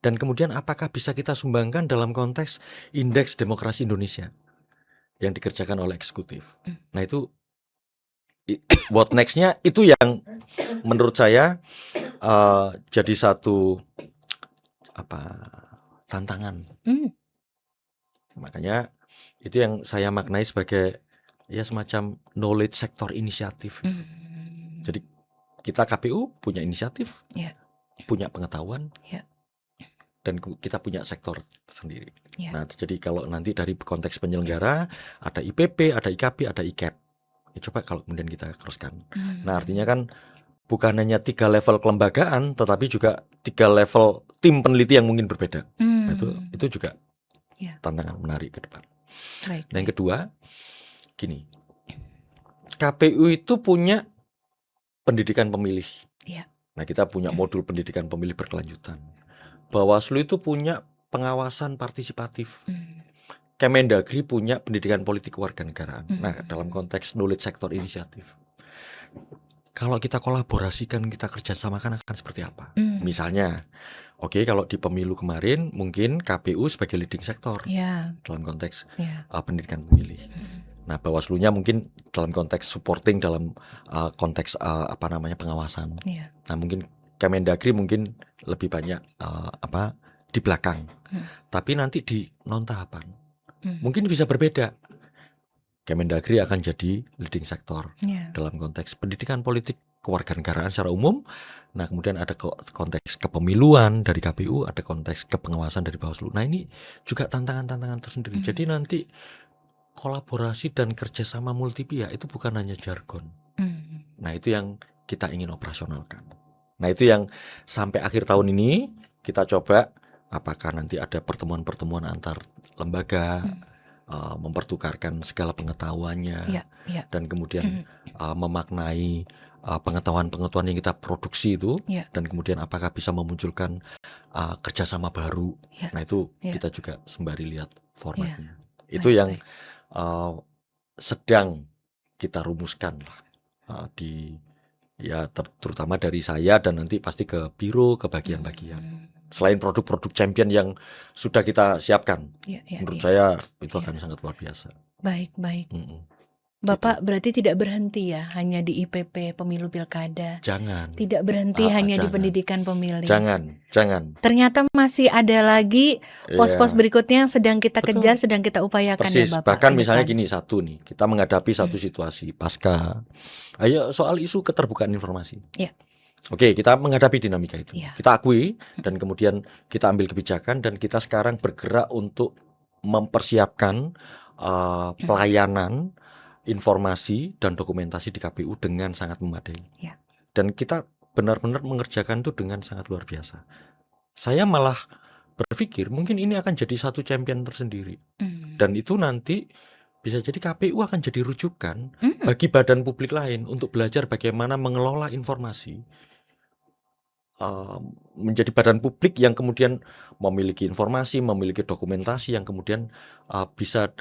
Dan kemudian apakah bisa kita sumbangkan dalam konteks Indeks Demokrasi Indonesia yang dikerjakan oleh eksekutif? Nah itu what next-nya itu yang menurut saya jadi satu tantangan. Makanya itu yang saya maknai sebagai ya semacam knowledge sector inisiatif. Jadi kita KPU punya inisiatif, punya pengetahuan, Ya. dan kita punya sektor sendiri. Ya. Nah, jadi kalau nanti dari konteks penyelenggara ada IPP, ada IKP, ada ICAP. Ya, coba kalau kemudian kita teruskan. Nah, artinya kan bukan hanya 3 level kelembagaan, tetapi juga 3 level tim peneliti yang mungkin berbeda. Nah, itu juga Ya. tantangan menarik ke depan. Baik. Nah, yang kedua, gini, KPU itu punya pendidikan pemilih. Ya. Nah, kita punya modul pendidikan pemilih berkelanjutan. Bawaslu itu punya pengawasan partisipatif. Kemendagri punya pendidikan politik kewarganegaraan. Nah, dalam konteks knowledge sector inisiatif. Kalau kita kolaborasikan, kita kerjasamakan akan seperti apa? Misalnya, oke, kalau di pemilu kemarin mungkin KPU sebagai leading sektor Ya. dalam konteks Ya. pendidikan pemilih. Nah, Bawaslunya mungkin dalam konteks supporting dalam konteks pengawasan. Ya. Nah, mungkin Kemendagri mungkin lebih banyak di belakang. Tapi nanti di non tahapan mungkin bisa berbeda. Kemendagri akan jadi leading sektor Ya. dalam konteks pendidikan politik kewarganegaraan secara umum. Nah, kemudian ada konteks kepemiluan dari KPU, ada konteks kepengawasan dari Bawaslu. Nah, ini juga tantangan-tantangan tersendiri. Jadi nanti kolaborasi dan kerjasama multi pihak itu bukan hanya jargon. Nah, itu yang kita ingin operasionalkan. Nah, itu yang sampai akhir tahun ini kita coba, apakah nanti ada pertemuan-pertemuan antar lembaga, mempertukarkan segala pengetahuannya, Ya. Ya. dan kemudian memaknai pengetahuan-pengetahuan yang kita produksi itu, Ya. dan kemudian apakah bisa memunculkan kerjasama baru. Ya. Nah, itu Ya. kita juga sembari lihat formatnya. Ya. Itu Baik, yang baik. sedang kita rumuskan lah terutama dari saya dan nanti pasti ke biro, ke bagian-bagian. Selain produk-produk champion yang sudah kita siapkan, Ya, ya, menurut ya. saya itu akan sangat luar biasa. Baik, baik. Mm-mm. Bapak berarti tidak berhenti ya hanya di IPP pemilu pilkada. Jangan, Tidak berhenti hanya di jangan. pendidikan pemilih. Jangan. Ternyata masih ada lagi pos-pos Iya. berikutnya yang sedang kita Betul. kejar, sedang kita upayakan Persis. ya Bapak. Bahkan ke misalnya depan. gini, satu nih, kita menghadapi satu situasi pasca. Ayo soal isu keterbukaan informasi. Ya. Oke, kita menghadapi dinamika itu. Ya. Kita akui dan kemudian kita ambil kebijakan dan kita sekarang bergerak untuk mempersiapkan pelayanan informasi dan dokumentasi di KPU dengan sangat memadai. Ya. Dan kita benar-benar mengerjakan itu dengan sangat luar biasa. Saya malah berpikir mungkin ini akan jadi satu champion tersendiri. Dan itu nanti bisa jadi KPU akan jadi rujukan bagi badan publik lain untuk belajar bagaimana mengelola informasi, menjadi badan publik yang kemudian memiliki informasi, memiliki dokumentasi yang kemudian bisa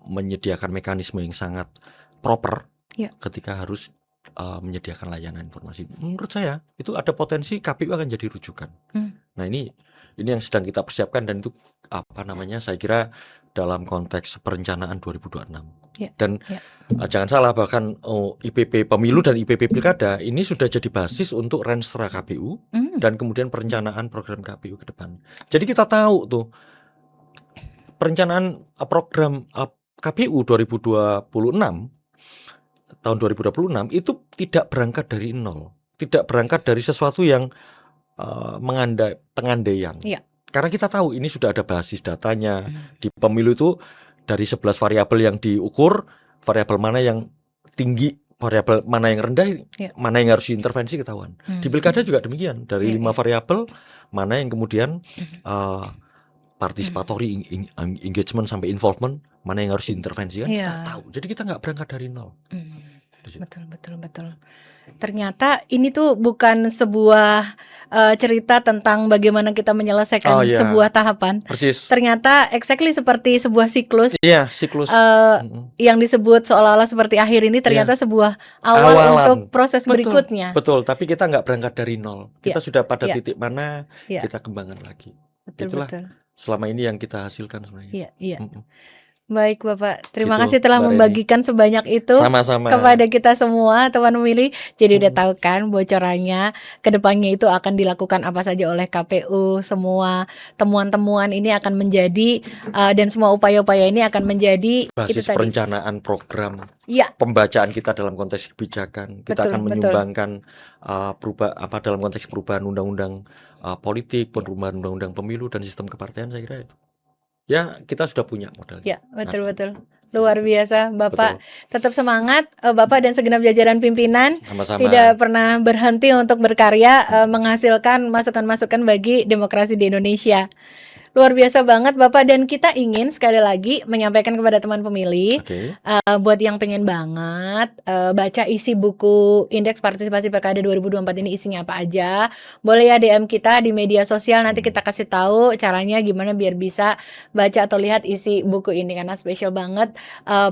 menyediakan mekanisme yang sangat proper Ya. ketika harus menyediakan layanan informasi. Menurut saya itu ada potensi KPU akan jadi rujukan. Nah, ini yang sedang kita persiapkan dan itu saya kira dalam konteks perencanaan 2026. Ya. Dan Ya. jangan salah, bahkan IPP pemilu dan IPP pilkada ini sudah jadi basis untuk Renstra KPU dan kemudian perencanaan program KPU ke depan. Jadi kita tahu tuh perencanaan program KPU 2026 tahun 2026 itu tidak berangkat dari nol, tidak berangkat dari sesuatu yang pengandaian. Ya. Karena kita tahu ini sudah ada basis datanya. Di pemilu itu dari 11 variabel yang diukur, variabel mana yang tinggi, variabel mana yang rendah, Ya. mana yang harus diintervensi ketahuan. Di pilkada juga demikian, dari 5 variabel mana yang kemudian participatory engagement sampai involvement, mana yang harus diintervensi kan Ya. kita tahu. Jadi kita nggak berangkat dari nol. Betul. Ternyata ini tuh bukan sebuah cerita tentang bagaimana kita menyelesaikan sebuah tahapan. Persis. Ternyata exactly seperti sebuah siklus. Iya, siklus. Yang disebut seolah-olah seperti akhir ini ternyata sebuah awal Awalan. untuk proses Betul, berikutnya. Betul, tapi kita nggak berangkat dari nol. Kita sudah pada Ya. titik mana, Ya. kita kembangkan lagi. Betul. Itulah selama ini yang kita hasilkan sebenarnya. Iya. Mm-mm. Baik Bapak, terima Gitu, kasih telah Mbak Reni. membagikan sebanyak itu Sama-sama. kepada kita semua teman pemilih. Jadi udah tahu kan bocorannya, kedepannya itu akan dilakukan apa saja oleh KPU. Semua temuan-temuan ini akan menjadi dan semua upaya-upaya ini akan menjadi itu Basis tadi. perencanaan program, Ya, pembacaan kita dalam konteks kebijakan. Kita Betul, akan betul. menyumbangkan dalam konteks perubahan undang-undang politik, perubahan undang-undang pemilu dan sistem kepartean, saya kira itu. Ya, kita sudah punya modalnya. ya betul-betul. Luar biasa Bapak. Betul. Tetap semangat Bapak dan segenap jajaran pimpinan. Sama-sama. Tidak pernah berhenti untuk berkarya menghasilkan masukan-masukan bagi demokrasi di Indonesia. Luar biasa banget Bapak, dan kita ingin sekali lagi menyampaikan kepada teman pemilih Oke. buat yang pengen banget baca isi buku Indeks Partisipasi PKD 2024 ini isinya apa aja, boleh ya DM kita di media sosial, nanti kita kasih tahu caranya gimana biar bisa baca atau lihat isi buku ini, karena spesial banget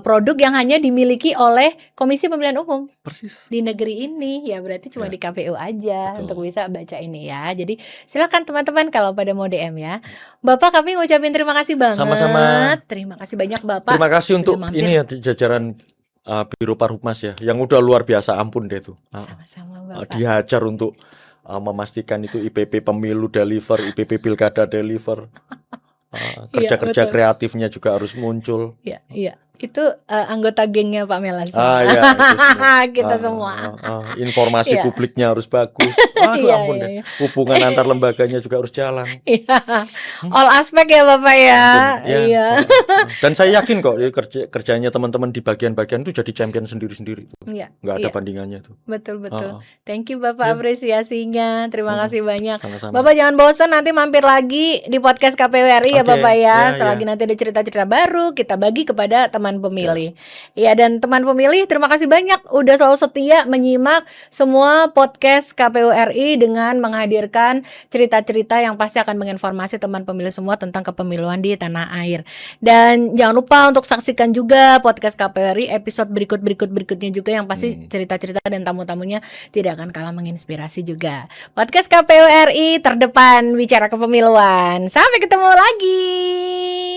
produk yang hanya dimiliki oleh Komisi Pemilihan Umum Persis. di negeri ini, ya berarti cuma Ya. di KPU aja Betul. untuk bisa baca ini ya. Jadi silakan teman-teman kalau pada mau DM ya. Bapak, kami ngucapin terima kasih banget. Sama-sama. Terima kasih banyak Bapak. Terima kasih sudah untuk mampir. ini ya jajaran Biro Parhubmas ya, yang udah luar biasa, ampun deh tuh. Sama-sama Bapak. Dihajar untuk memastikan itu IPP pemilu deliver, IPP pilkada deliver. Kerja-kerja betul. kreatifnya juga harus muncul. Iya. Itu anggota gengnya Pak Melas. Iya, itu semua. Kita semua. Informasi Iya. publiknya harus bagus. Aduh, Iya, ampun iya, deh. iya. Hubungan antar lembaganya juga harus jalan. Iya. All aspek ya Bapak ya. Ampun, ya. Iya. Dan saya yakin kok kerjanya teman-teman di bagian-bagian itu jadi champion sendiri-sendiri. Iya. Nggak ada Iya. bandingannya tuh. Betul. Ah. Thank you Bapak apresiasinya. Terima kasih banyak. Sama-sama. Bapak jangan bosan, nanti mampir lagi di podcast KPU RI ya Oke, Bapak ya. ya, Selagi ya. nanti ada cerita-cerita baru kita bagi kepada teman pemilih. Ya, dan teman pemilih terima kasih banyak udah selalu setia menyimak semua podcast KPU RI dengan menghadirkan cerita-cerita yang pasti akan menginformasi teman pemilih semua tentang kepemiluan di tanah air. Dan jangan lupa untuk saksikan juga podcast KPU RI episode berikutnya juga yang pasti cerita-cerita dan tamu-tamunya tidak akan kalah menginspirasi juga. Podcast KPU RI terdepan bicara kepemiluan. Sampai ketemu lagi.